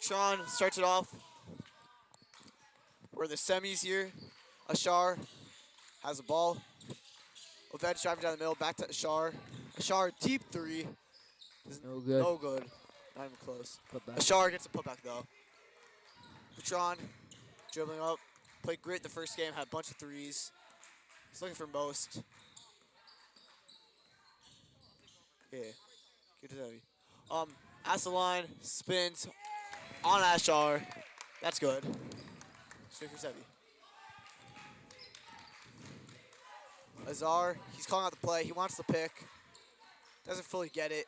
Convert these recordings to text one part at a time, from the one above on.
Patron starts it off. We're in the semis here. Ashar has the ball. Oved driving down the middle, back to Ashar. Ashar, deep three. No good. No good. Not even close. Put back. Ashar gets a putback though. Patron dribbling up. Played great the first game, had a bunch of threes. He's looking for most. Yeah. Good to Zevi. Asaline spins on Ashar. That's good. Straight for Zevi. Azar, he's calling out the play. He wants the pick. Doesn't fully get it.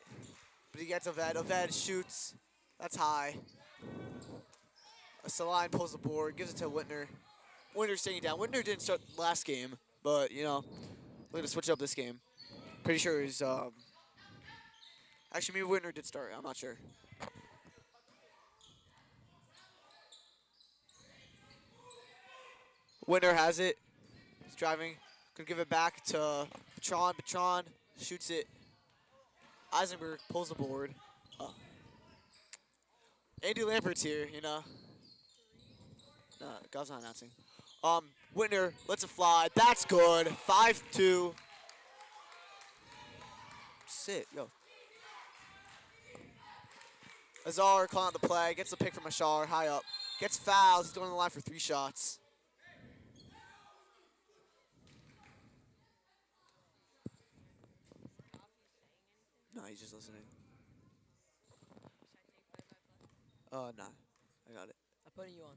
But he gets Oved. Oved shoots. That's high. Saline pulls the board, gives it to Whitner. Whitner's taking it down. Whitner didn't start last game, but, you know, we're going to switch up this game. Pretty sure he's, actually, maybe Whitner did start. I'm not sure. Whitner has it. He's driving. Gonna give it back to Patron. Patron shoots it. Eisenberg pulls the board. Andy Lampert's here, you know. God's not announcing. Whitner lets it fly. That's good. 5-2. Sit, yo. Azar calling out the play. Gets the pick from Ashar. High up. Gets fouled. He's going on the line for 3 shots. No, he's just listening. Nah. I got it. I'm putting you on.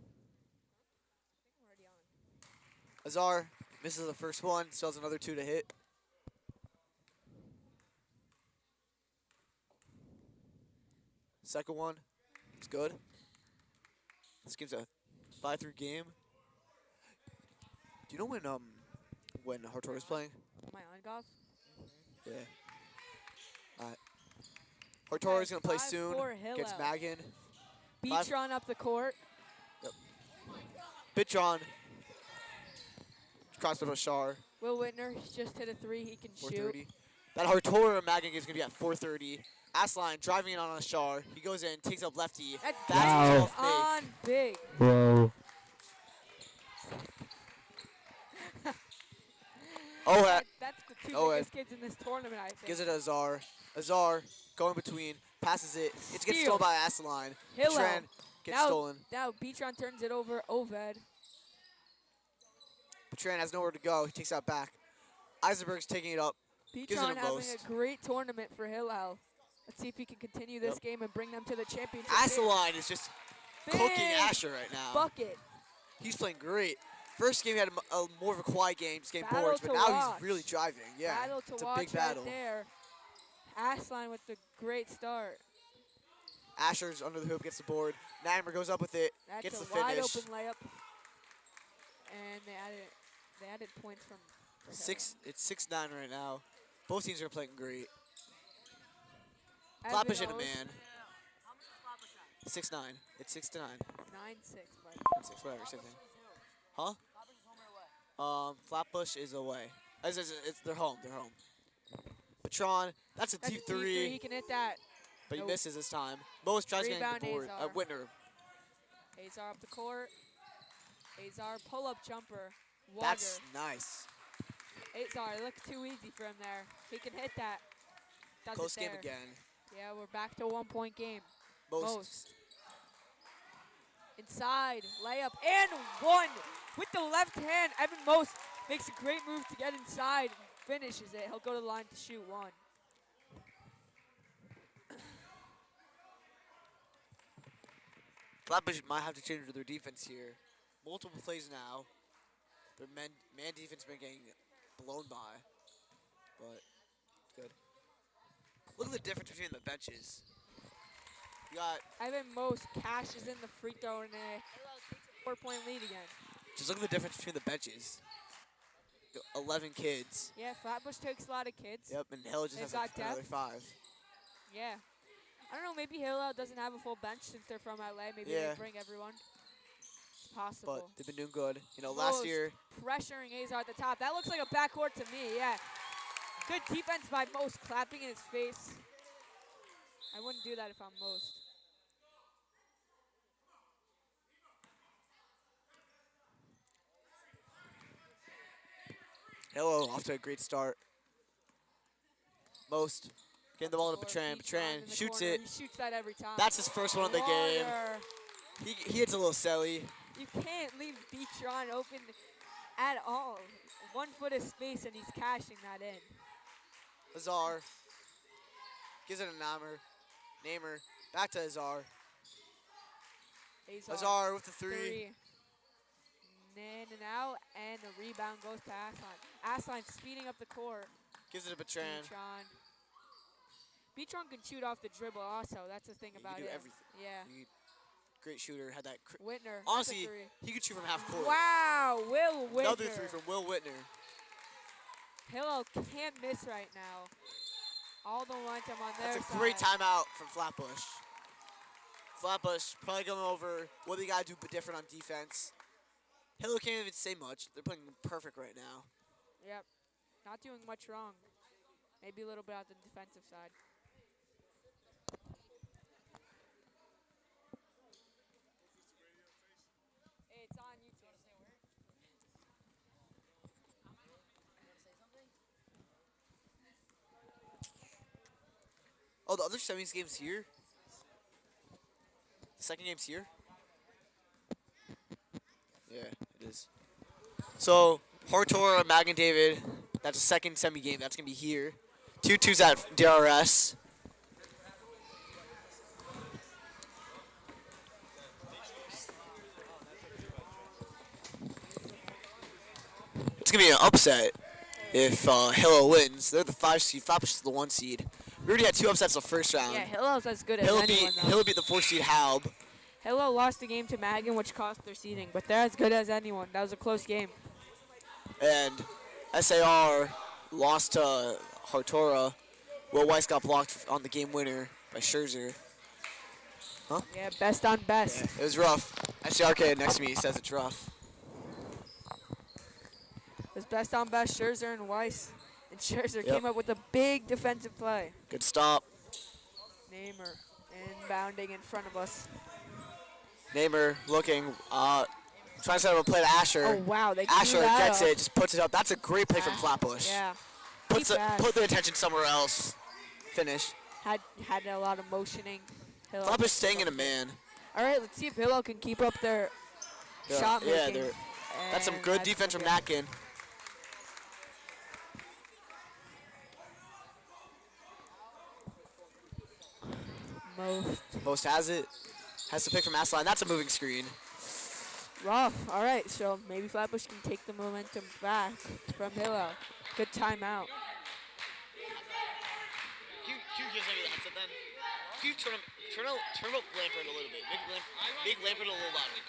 Azar misses the first one. Still has another 2 to hit. Second one. It's good. This game's a 5-3 game. Do you know when Hartor is playing? Am I on golf? Yeah. Alright. Hartor is gonna play soon. Against Magan. Beatron up the court. Yep. Bitron. Cross to Ashar. Will Whitner just hit a 3. He can shoot. 430. That Hartor Magan game is gonna be at 4:30. Asline driving in on Ashar. He goes in, takes up lefty. That's on big. Whoa. That's the 2 biggest kids in this tournament, I think. Gives it to Azar. Azar going between, passes it. It gets Steal. stolen by Asline. Hillel. Tren gets stolen. Now Beatron turns it over. Oved. Tren has nowhere to go. He takes that back. Eisenberg's taking it up. Gives it Beatron to having most. a great tournament for Hillel. Let's see if he can continue this game and bring them to the championship. Asline is just Big cooking Asher right now. bucket. He's playing great. First game he had a more of a quiet game, just getting Battle boards, but to now watch. he's really driving. Yeah, Battle to it's a watch big battle. right there. Asline with the great start. Asher's under the hoop, gets the board. Naimer goes up with it, That's gets a the finish. wide open layup. And they added points from It's 6-9 right now. Both teams are playing great. As Flatbush it in a goes, man. 6-9. It's 6-9. 9-6, but 6, whatever, same thing. Huh? Flatbush is away. They're home. They're home. Patron, that's a deep three. He can hit that. But he misses this time. Most tries to get Rebound, the board. Azar. Whitner. Azar up the court. Azar pull-up jumper. Water. That's nice. Azar, it looked too easy for him there. He can hit that. Does Close it game there. again. Yeah, we're back to a 1-point game. Most. Inside, layup, and 1 with the left hand. Evan Most makes a great move to get inside and finishes it. He'll go to the line to shoot 1. Flatbush might have to change their defense here. Multiple plays now. Their man defense been getting blown by. But good. Look at the difference between the benches. You got Evan Most cashes in the free throw and a 4-point lead again. just look at the difference between the benches. 11 kids. Yeah, Flatbush takes a lot of kids. Yep, and Hill just They've has like got another depth. 5. Yeah. I don't know, maybe Hillel doesn't have a full bench since they're from LA. Maybe Yeah. they bring everyone. It's possible. But they've been doing good. You know, last Most year. pressuring Azar at the top. That looks like a backcourt to me, yeah. Good defense by Most, clapping in his face. I wouldn't do that if I'm Most. Hillel off to a great start. Most getting the ball to Bertrand. Bertrand shoots it. He shoots that every time. That's his first one of the game. Water. He hits a little silly. You can't leave Beatron open at all. 1 foot of space, and he's cashing that in. Azar gives it to Namer. Back to Azar. Azar with the three. In and out, and the rebound goes to Aslan. Aslan speeding up the court. Gives it to Bertrand. Beatron can shoot off the dribble also. That's the thing about He can do him. everything. Yeah. Great shooter. Had that. Whitner. Honestly, he could shoot from half court. Wow, Will Whitner. Another three from Will Whitner. Hillel can't miss right now. All the momentum on their side. That's a great timeout from Flatbush. Flatbush probably going over what they got to do different on defense. Hillel can't even say much. They're playing perfect right now. Yep. Not doing much wrong. Maybe a little bit on the defensive side. It's on YouTube. Oh, the other semis game's here? The second game's here? Yeah, it is. So, Hartor, Mag and David, that's a second semi game. That's going to be here. 2-2's at DRS. It's going to be an upset if Hillel wins. They're the 5 seed. Flatbush is the 1 seed. We already had 2 upsets the first round. Yeah, Hillel's as good as Hillel anyone, though. Hillel beat the 4 seed Halb. Hillel lost the game to Magan, which cost their seeding, but they're as good as anyone. That was a close game. And SAR lost to Hartora. Will Weiss got blocked on the game winner by Scherzer. Huh? Yeah, best on best. Yeah, it was rough. SAR kid next to me says it's rough. It was best on best, Scherzer and Weiss. And Scherzer Yep. came up with a big defensive play. Good stop. Namer inbounding in front of us. Namer looking, trying to set up a play to Asher. Oh, wow. They Asher threw that gets up. it, just puts it up. That's a great play from Flatbush. Yeah. Put Keep the attention somewhere else. Finish. Had a lot of motioning. Hillel Flatbush just staying in a bumped it. man. All right, let's see if Hillel can keep up their shot Yeah, making. that's some And good defense from Natkin. Most has it. Has to pick from Aslan. That's a moving screen. Rough. All right, so maybe Flatbush can take the momentum back from Hillel. Good timeout. Q gives me the headset then. Q turn up Lampert a little bit. Make Lampert a little louder.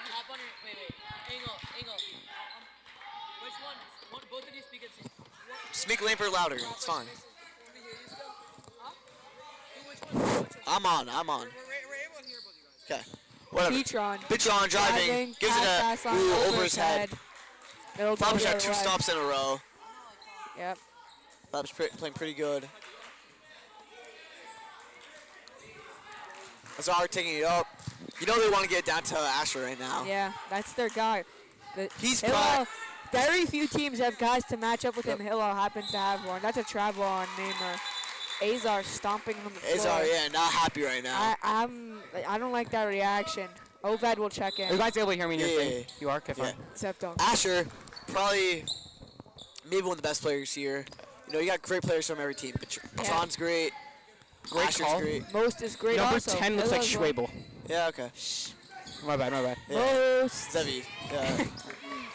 Tap on your, wait, angle. Which one? Both of you speak at the same. Just make Lampert louder. It's fine. I'm on. We're able to hear both you guys. Okay. Whatever. Beatron driving. Gives it over his head. Flatbush had 2 stops in a row. Yep. Flatbush playing pretty good. Azar taking it up. You know they want to get it down to Asher right now. Yeah, that's their guy. He's Hillel, very few teams have guys to match up with Yep. him. Hillel happens to have one. That's a travel on Namer. Azar stomping on the floor. Azar, yeah, not happy right now. I don't like that reaction. Oved will check in. Are you guys able to hear me in your Yeah, thing? yeah, yeah. You are? Okay, fine. Except don't. Asher, probably maybe one of the best players here. You know, you got great players from every team. Beatron's great. Great Asher's call. great. Most is great Number also. 10 looks like Hillel's one. Schwabel. Yeah, okay. My bad. Yeah. Most. Zevi.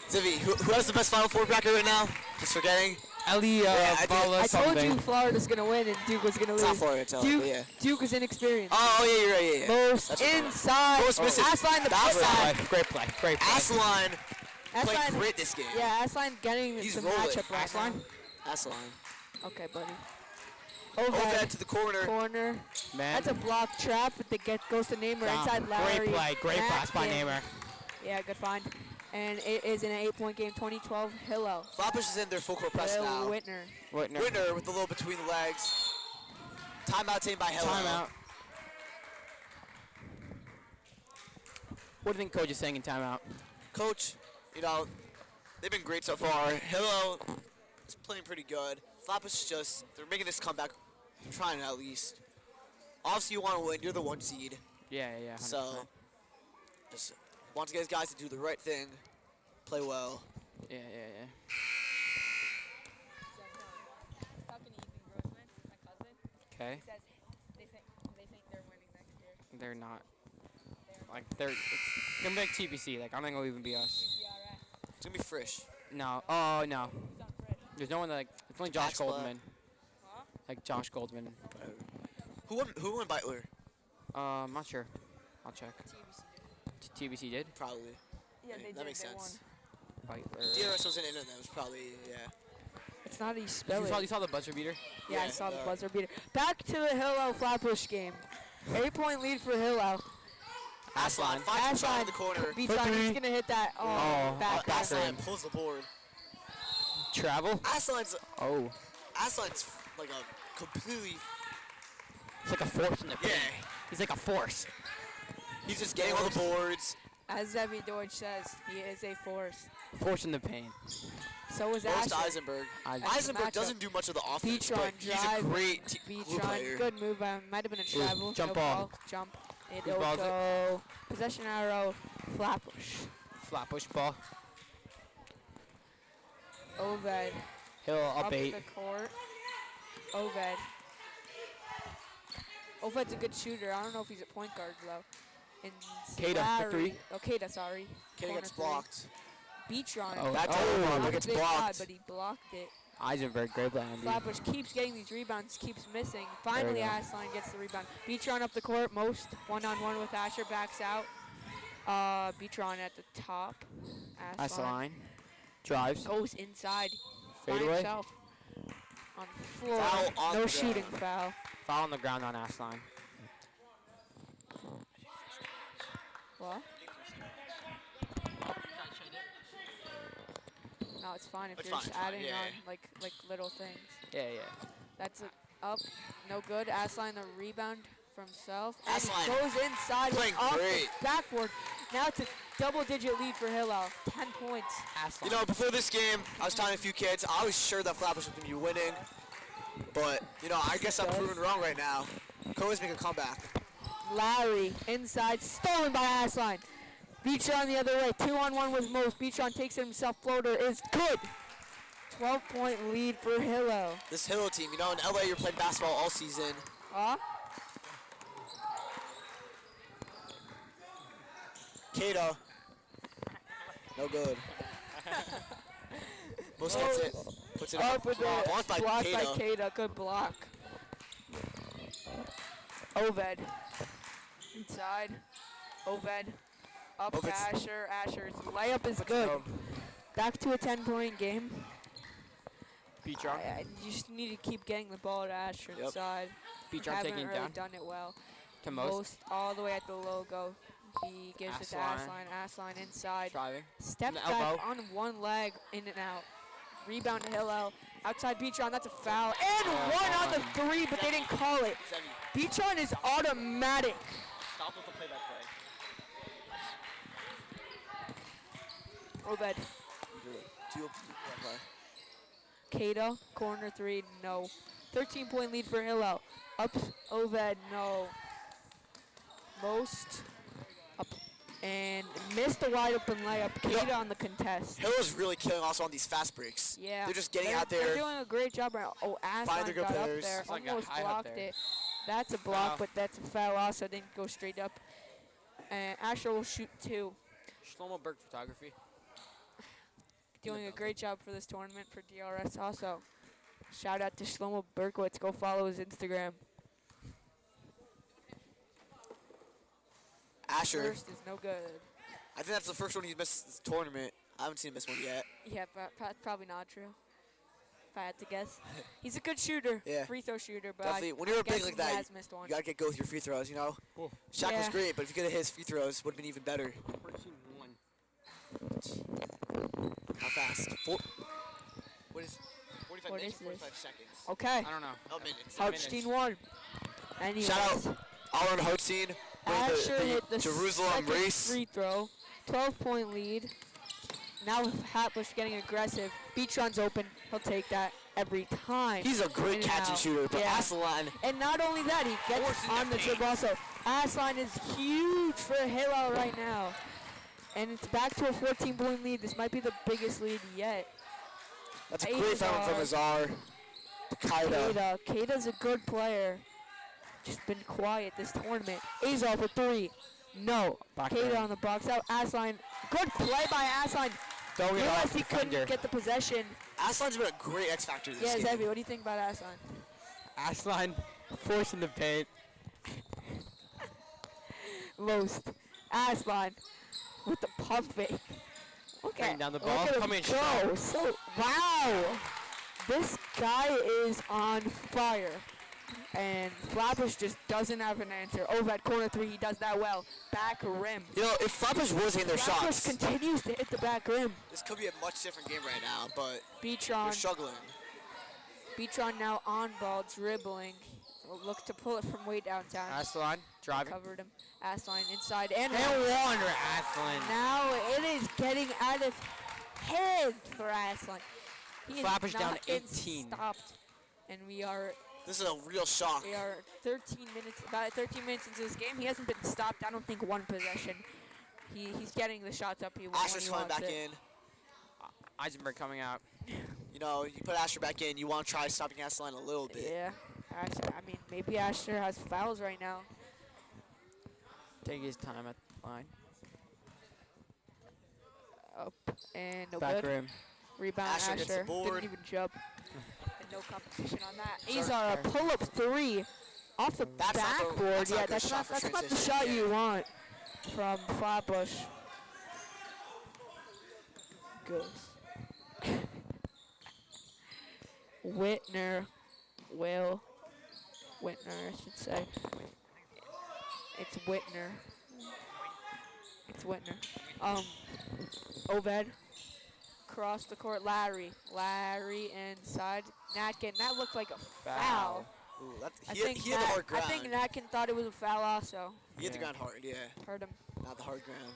Zevi, who has the best Final Four bracket right now? Just forgetting. Ellie I Vala I told something. you Florida's going to win and Duke was going to lose. It's not Florida, it's Duke, but yeah. Duke is inexperienced. Oh, yeah, you're right, yeah. Most That's what I'm inside. Most missing. Aslan the That's putback. Great play. Aslan played Aslan, great this game. yeah, Aslan getting He's some rolling. matchup right Aslan? now. Aslan. Okay, buddy. Overhead to the corner. Corner. Man. That's a block trap, but goes to Namer inside Larry. Great play. Great pass by Natkin. Namer. Yeah, good find. And it is an 8-point game, 2012 Hillel. Flatbush is in their full court press now. Whitner. Whitner with the little between the legs. Timeout taken by Hillel. Timeout. What do you think coach is saying in timeout? Coach, you know, They've been great so far. Hillel is playing pretty good. Flatbush just, they're making this comeback, trying at least. Obviously, you want to win. You're the 1 seed. Yeah, yeah, yeah. 100%. So, just want to get guys to do the right thing, play well. Yeah, yeah, yeah. Talking to Ethan Grossman, my cousin. Okay. He says they think they're winning next year. They're not. Like, it's gonna be like TBC. Like, I don't think it'll even be us. It's going to be Frisch. No. Oh, no. There's no one that, like, it's only Josh Axel. Goldman. Huh? Like, Josh Goldman. Who won Beitler? I'm not sure. I'll check. TBC did? Probably. Yeah, they That did. makes They sense. Beitler. DRS wasn't in it, that was probably, yeah. Won. It's not how you spell You it. saw the buzzer beater? Yeah, I Yeah, saw the the- buzzer beater. Back to the Hillel Flatbush game. 8-point lead for Hillel. Aslan, 5 shot in the corner. Beats on. He's gonna hit that. Oh, back. Aslan pulls the board. Travel? Aslan's Oh. like a completely, It's like a force in the paint. yeah. He's like a force. He's just getting all the boards. As Zevi Deutsch says, he is a force. Force in the paint. So is Most Asher. Eisenberg. Eisenberg. Eisenberg matchup. doesn't do much of the offense, Beach but run, he's a drive, great Beach glue run. player. Good move. Might have been a travel. jump no ball. Jump. Whose It'll ball is it? go. Possession arrow. Flatbush. Flatbush ball. Oved. Hill up 8. the court. Oved. Oved's a good shooter. I don't know if he's a point guard though. And Kada for 3. Oh, Kada, sorry. Kid Corner gets 3. blocked. Beach run. Oh, Back to oh. Overarm, Not but a gets big guy, blocked. but he blocked it. Eisenberg, great blind. Flatbush keeps getting these rebounds, keeps missing. Finally, go. Aslan gets the rebound. Beatron up the court, most one-on-one with Asher, backs out. Beatron at the top. That's the Aslan line. Drives. goes inside by Fadeaway. himself. On the floor, Foul on no the shooting ground. foul. Foul on the ground on Aslan. What? No, it's fine if It's you're fine, just it's fine, adding yeah. on like little things. Yeah, yeah. That's up, no good. Aslan the rebound for himself. And Aslan he goes inside playing off great. the backboard. Now it's a double-digit lead for Hillel. 10 points. Aslan. You know, before this game, I was telling a few kids, I was sure that Flatbush was going to be winning. But, you know, I guess I'm proven wrong right now. Cohen's making a comeback. Larry inside, stolen by Aslan. Beachon the other way, 2-on-1 with Most. Beachon takes it himself, floater is good. 12-point lead for Hillel. This Hillel team, you know, in LA, you're playing basketball all season. Kato. No good. Most gets it. Puts it Up with the blocked by block by Kato. Kada, good block. Oved. Inside. Oved. Up to Oved's- Asher. Asher's layup is good. Back to a 10-point game. Beachon. You just need to keep getting the ball to Asher Yep. inside. Beachon Haven't taking it really down done it well. to Most. Most all the way at the logo. He gives it to Aslan. Aslan. Aslan inside. Driving. Step The back elbow. on one leg, in and out. Rebound to Hillel. Outside Beachon, that's a foul. And one on the 3, but they didn't call it. Beachon is automatic. Stop with the play-by-play. Oved. Two Kada, corner 3, no. 13-point lead for Hillel. Up, Oved, no. Most, up, and missed the wide open layup. Kada on the contest. Hillel's really killing also on these fast breaks. Yeah. They're just getting they're, out there. They're doing a great job right now. Oh, Aslan their good got up players. there. Aslan got Almost high up blocked there. it. That's a block, Foul. but that's a foul also. Didn't go straight up. And Asher will shoot 2. Shlomo Berg photography. Doing a great job for this tournament for DRS also. Shout out to Shlomo Berkowitz. Go follow his Instagram. Asher. First is no good. I think that's the first one he's missed this tournament. I haven't seen him miss one yet. Yeah, probably not true. If I had to guess. He's a good shooter. Yeah. Free throw shooter, but Definitely. When I'm you're big guessing like that, he has missed one. You gotta get go with your free throws, you know? Cool. Shaq was Yeah. great, but if you could have hit his free throws, would have been even better. 14-1. How fast? What is 45 What minutes is or 45 seconds? Okay. I don't know. Oh, minutes. Hodgstein won. Anyways, Shout out Aaron Hotein. Asher hit the Jerusalem second race. free throw. 12-point lead. now Flatbush getting aggressive. Beachon's open. He'll take that every time. He's a great In and catch and out. shooter, but Yeah. Aslan, And not only that, he gets Forcing on the the dribble also. Aslan is huge for Hillel right now. And it's back to a 14-point lead. This might be the biggest lead yet. that's a great foul from Azar. Kaida. Kaida's a good player. Just been quiet this tournament. Azar for three. No. Back Kaida rim. on the box out. Aslan. Good play by Aslan. Don't get Realized off he couldn't defender. get the possession. Aslan's been a great X factor this Yeah, game. Zevi, what do you think about Aslan? Aslan forcing the paint. Most. Aslan with the pump fake. Look Bring at, down the look ball. at him Come in go. strong. So, wow. This guy is on fire. And Flatbush just doesn't have an answer. Over at corner three, he does that well. Back rim. You know, if Flatbush was hitting their Flatbush shots, continues to hit the back rim. this could be a much different game right now, but they're Beachon struggling. now on ball, dribbling. Will look to pull it from way downtown. Aslan driving. Covered him. Aslan inside and No wonder Aslan. now it is getting out of hand for Aslan. He is Flatbush down not getting 18. stopped, and we are This is a real shock. 13 minutes, about 13 minutes into this game. He hasn't been stopped. I don't think one possession. He's getting the shots up. He when Asher's he coming wants back it. in. Eisenberg coming out. You know, you put Asher back in, you want to try stopping Aslan a little bit. Yeah, Asher, I mean maybe Asher has fouls right now. Take his time at the line. Up and no Back good. rim. Rebound Asher gets the Asher. board. Didn't even jump. And no competition on that. Sorry, Azar, a pull-up three off the That's not the- backboard. that's not a Yeah, good that's shot not for that's not the transition, shot yeah. you want from Flatbush. Goes. Whitner. Whitner, I should say. It's Whitner. It's Whitner. Oved. Across the court, Larry. Larry inside. Natkin. That looked like a foul. Ooh, I he think hit the hard ground. I think Natkin thought it was a foul also. He hit the Yeah. ground hard, yeah. Hurt him. Not the hard ground.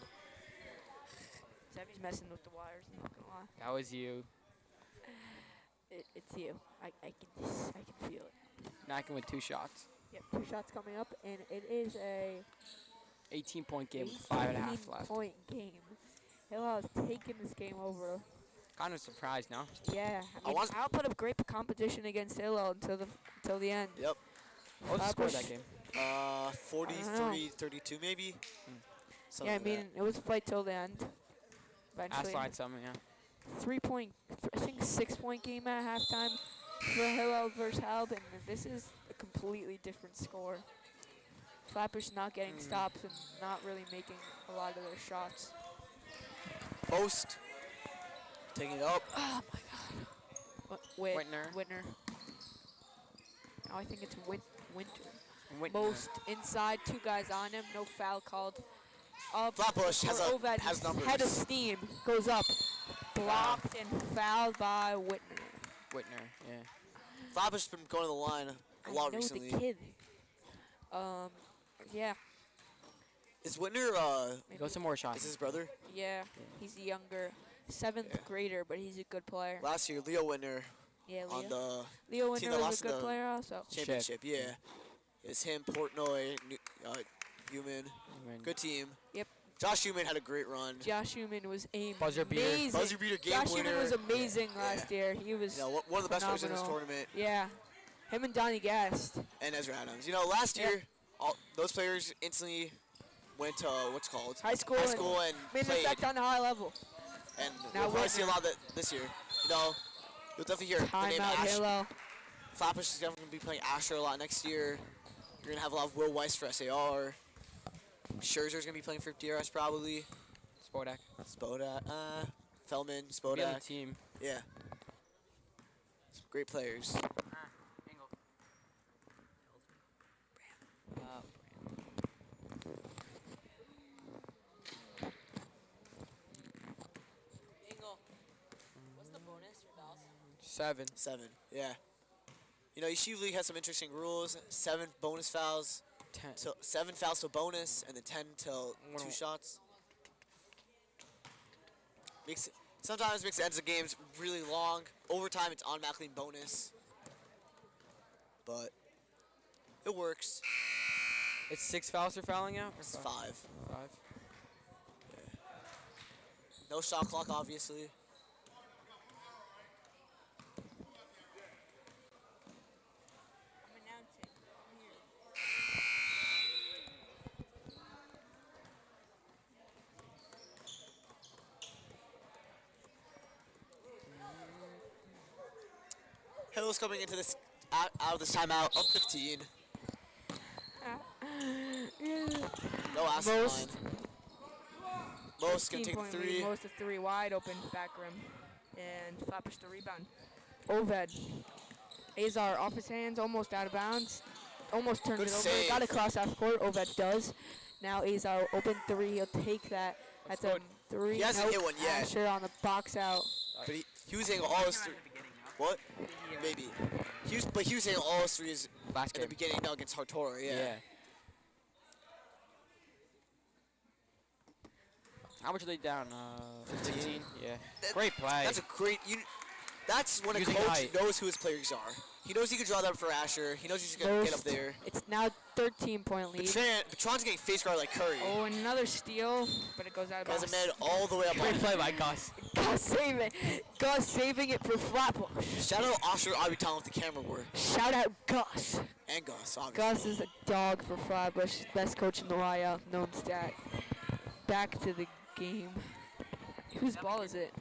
Zevi's messing with the wires, I'm not gonna lie. That was you. It's you. I can feel it. Knocking with 2 shots. Yep, 2 shots coming up, and it is a 18-point game with 5.5 left. 18-point game. Hillel has taken this game over. Kind of surprised now. Yeah, I I mean, want- I'll put up great competition against Hillel until the end. Yep. What was the score of Flatbush- that game? 43-32 maybe. Something Yeah, I like mean, it was a fight till the end. Eventually, Aslan something, yeah. 3-point, I think 6-point game at halftime for Hillel versus Halb, and this is a completely different score. Flatbush not getting stops and not really making a lot of their shots. Post. Taking it up. Whitner. Whitner. Now I think it's Winter. Whitner. Most inside, 2 guys on him, no foul called. Up Flatbush has for Oved, has numbers. head of steam, goes up. Blocked and fouled by Whitner. Whitner, yeah. Flatbush has been going to the line a lot I know recently. the kid. Yeah, Is Whitner, Go some more shots. is his brother? yeah, he's a younger 7th Yeah. grader, but he's a good player. Last year, Leo Whitner Yeah, on Leo. the Leo team Winter that was lost a good the player also. championship. Yeah. It's him, Portnoy, Human. Good team. Yep. Josh Human had a great run. Josh Human was Buzzer beater. amazing. Buzzer beater game Josh winner. Human was amazing last year. He was You know, one of the best players in this phenomenal. tournament. Yeah, him and Donnie Gast. And Ezra Adams. You know, last Yep. year, all those players instantly went to what's called High school and made an played. effect on a high level. And Now we'll probably see a Whitner. lot of that this year. You know, you'll definitely hear the name Timeout, Ash. Hillel. Flatbush is definitely going to be playing Asher a lot next year. You're going to have a lot of Will Weiss for SAR. Scherzer's going to be playing for DRS probably. Spodak. Spodak, Feldman, Be on the Spodak. team. Yeah. Some great players. Engel, what's the bonus for fouls? 7. 7, yeah. You know, Yeshiva League has some interesting rules. 7 bonus fouls, 10. 7 fouls till bonus, and then 10 till What 2 do- shots. It's Sometimes makes the ends of games really long. Overtime, it's automatically bonus. But it works. It's 6 fouls for fouling out? Or It's 5. 5. No shot clock, obviously. Hillel's coming into this out of this timeout up 15. No ass line. Most gonna take 15-point the lead, 3. Most of 3 wide open back rim, and Flatbush the rebound. Oved. Azar off his hands, almost out of bounds, almost turned Good it over. save. Got across half court. Oved does. Now Azar open 3. He'll take that. That's a good. 3. He hasn't hit one yet. Asher on the box out. But he was hitting all his 3. What? Maybe. He was hitting all his 3s Last at the game. beginning now against Hartora. Yeah. How much are they down? 15? 15? Yeah. That- Great play. That's a great. That's when a Using coach height. knows who his players are. He knows he can draw that up for Asher. He knows he's gonna get up there. It's now 13-point lead. Patron's getting face guard like Curry. Oh, another steal, but it goes out of Guys, bounds. a man all the way up. Great On. play by Gus. Gus saving. Gus saving it for Flatbush. Shout out Asher Abital with the camera work. Shout out Gus. And Gus, obviously. Gus is a dog for Flatbush. Best coach in the YL. Known stat. Back to the game. Whose ball is it?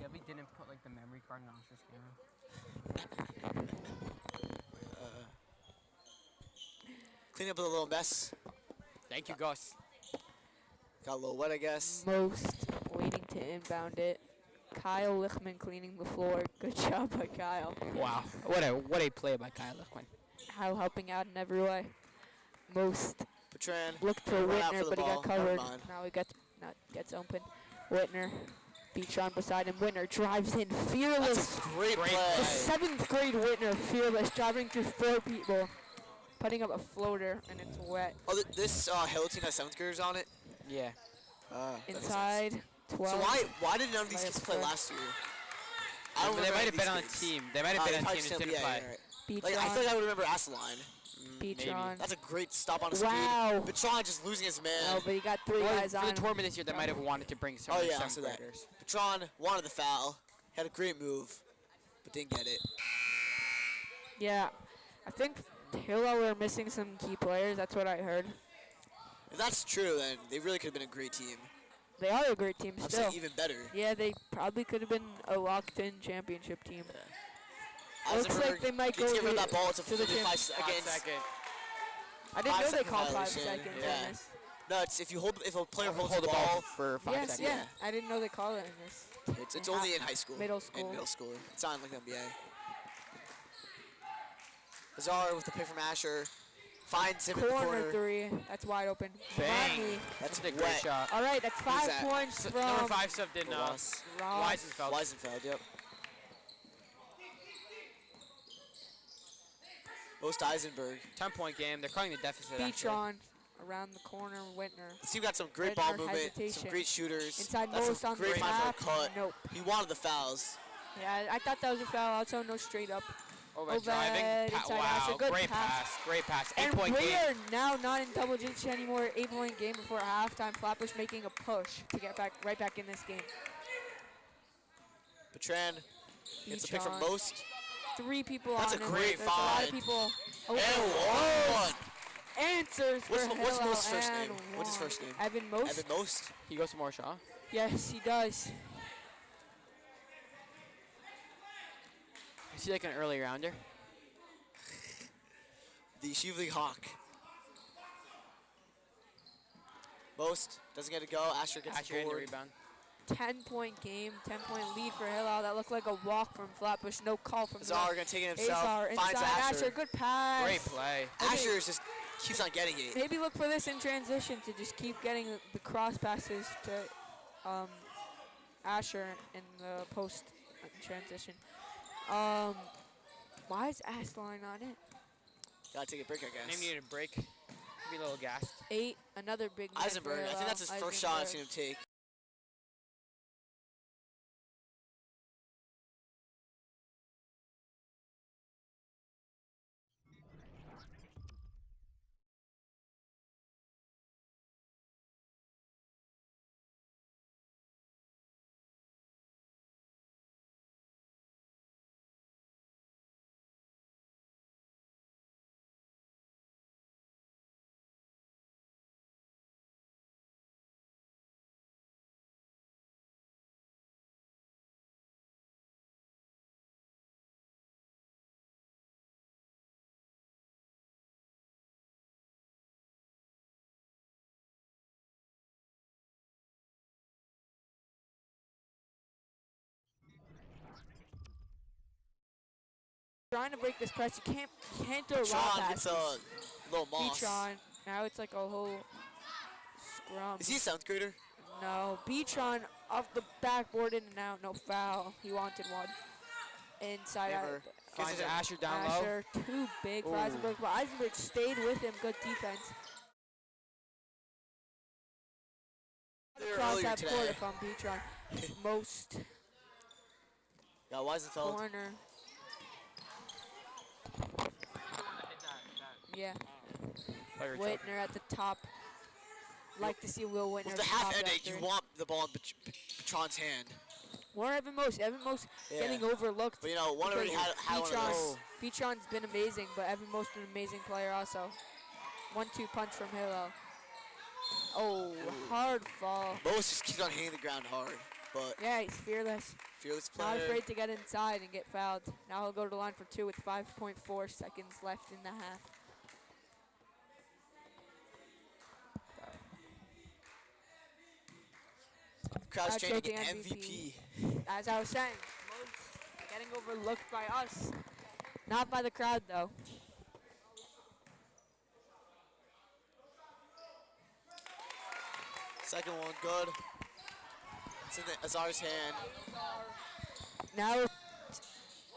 Yeah, we didn't put like the memory card in Oscar's camera. Clean up a little mess. Thank you, Gus. Got a little wet, I guess. Most waiting to inbound it. Kyle Lichtman cleaning the floor. Good job by Kyle. Wow. What a play by Kyle Lichtman. Kyle helping out in every way. Most Patron. looked for Ran out Whitner, for the but he ball. got Never covered. mind. Now he gets open. Whitner. Beachon beside him. Whitner drives in. That's Fearless. a great Great play. The 7th grade Whitner. Fearless. Driving through 4 people. Putting up a floater, and it's wet. Oh, this Hillel team has 7th graders on it? Yeah. That makes sense. Inside. 12. So why did none of these Play kids it play first. last year? I They don't remember might any have of been on a these kids. team. They might have been They on a probably team and just didn't yeah, play. you're right. Beachon. Like, I feel like I would remember Asaline. Beachon. That's a great stop on his Wow. speed. Patron just losing his man. No, but he got 3 guys For on the him. tournament this year, they might have wanted to bring some Oh of the yeah, seventh so that. graders. Patron wanted the foul. Had a great move, but didn't get it. Yeah. I think Hillel are missing some key players. That's what I heard. If that's true, then they really could have been a great team. They are a great team I'm still. saying even better. Yeah, they probably could have been a locked-in championship team. Looks Eisenberg like they might needs go to give her to- that ball. It's a to the 55 champ- seconds. I didn't know they 5-second called 5 violation, seconds yeah. on this. No, it's if a player holds Hold the ball, for 5 Yes, seconds. yeah. I didn't know they called it in this. it's in only high- in high school. middle In school. middle school. It's not like the NBA. Azar with the pick from Asher. Finds him in the Corner corner. 3. That's wide open. Bang. Money. That's That's a great wet. shot. All right, that's 5 that? points from Number 5 subbed in Ross. Ross. Weisenfeld. Weisenfeld, yep. Most Eisenberg. 10-point game. They're calling the deficit. actually. Beachon around the corner. Whitner. This team got some great ball Whitner movement, some hesitation. great shooters. Inside That's Most a on the great final tap. cut. Nope. He wanted the fouls. Yeah, I thought that was a foul. Also, no straight up. Over Oved driving. inside Asher. Wow. Good Great pass. pass. Great pass. And 8-point we game. are now not in double digits anymore. 8-point game before halftime. Flatbush making a push to get back right back in this game. Patran gets a pick from Beachon. Most. 3 people That's on a him. great There's a lot of find. people. And Oh, one. answers What's for Most's Hillel first and name? What's his one. first name? Evan Most? Evan Most. He goes to Morshaw. Yes, he does. Is he like an early rounder? The Shively Hawk. Most doesn't get to go. Asher gets Asher the in the board. rebound. 10-point game, 10-point lead for Hillel. That looked like a walk from Flatbush. No call from Azar gonna take it himself. Azar Finds inside Asher. Asher. Good pass. Great play. Okay. Asher is just keeps on getting it. Maybe look for this in transition to just keep getting the cross passes to Asher in the post in transition. Why is Asline on it? Gotta take a break, I Maybe guess. needed a break. Maybe a little gassed. 8, another big man for Eisenberg. I think Hillel. that's his first shot I've seen Eisenberg. him take. trying to break this press. You can't throw raw Tron passes. gets a little moss. Beatron. Now it's like a whole scrum. Is he a 7th grader? No, Beatron off the backboard in and out. No foul. He wanted one. Inside out. Hammer. Finds Gets it. Asher down low. Asher, too big for Ooh. Eisenberg, but Eisenberg stayed with him. Good defense. There Across earlier that today. quarter from Beatron. Most Yeah, Weisenfeld. corner. Yeah, Player Whitner at the top. Like to see Will Whitner With at the the half top ending, after. you want the ball in Tron's hand. Or Evan Most. Evan Most Yeah. getting overlooked. But you know, one already because had one of those. Beatron's been amazing, but Evan Most an amazing player also. 1-2 punch from Hillel. Oh, hard fall. Most just keeps on hitting the ground hard. But Yeah, he's fearless. fearless Not player. afraid to get inside and get fouled. Now he'll go to the line for 2 with 5.4 seconds left in the half. Crowd's Crowd chanting chanting MVP. As I was saying, Most getting overlooked by us. Not by the crowd, though. Second one, good. It's in Azar's hand. Now,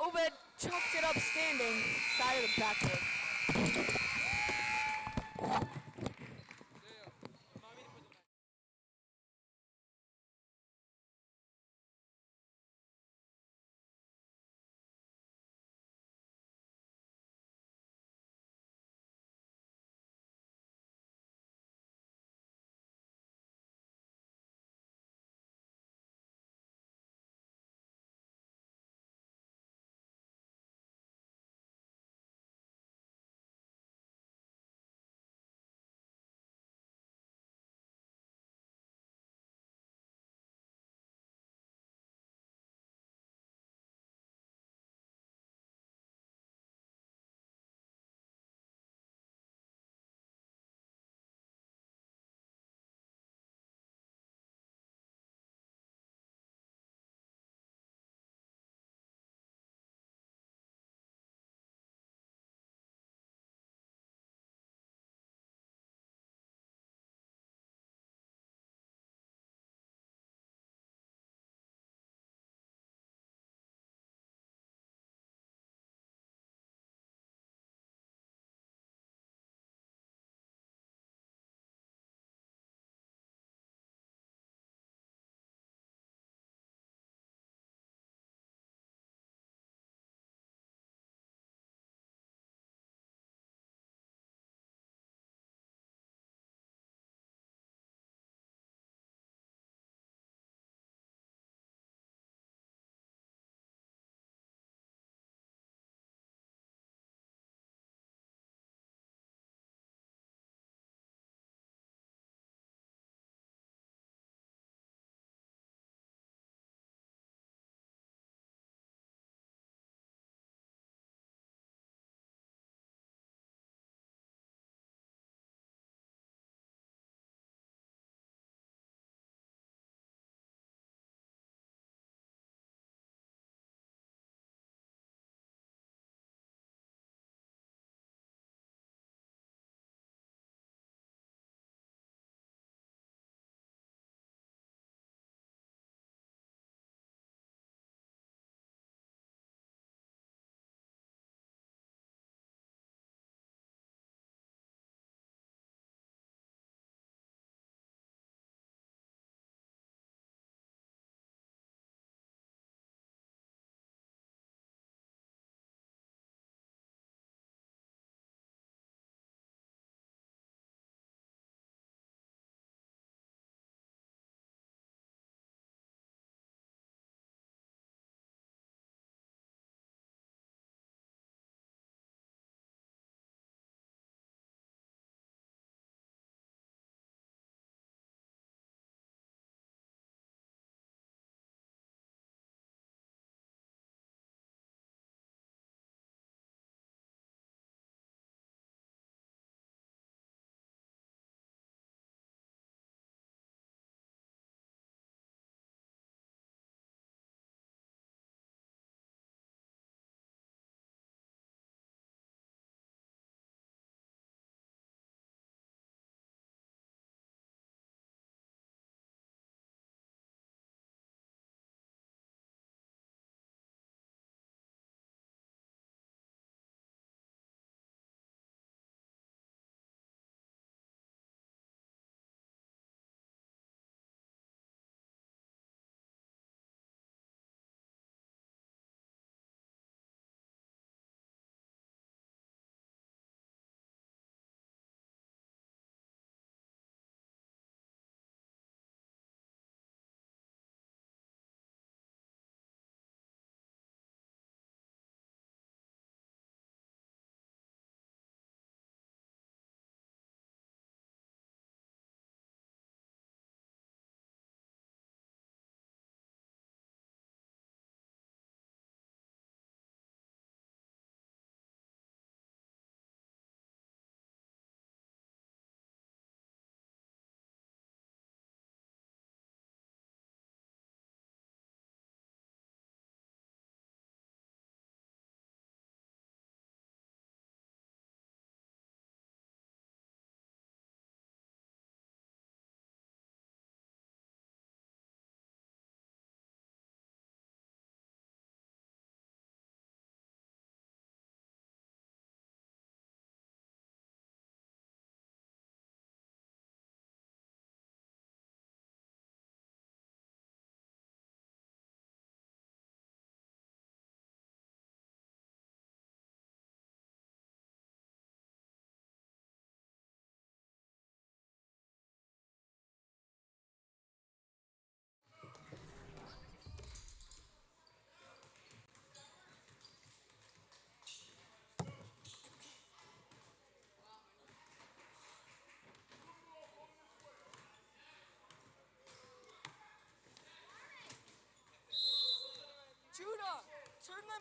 Obed chucked it up standing, side of the backboard.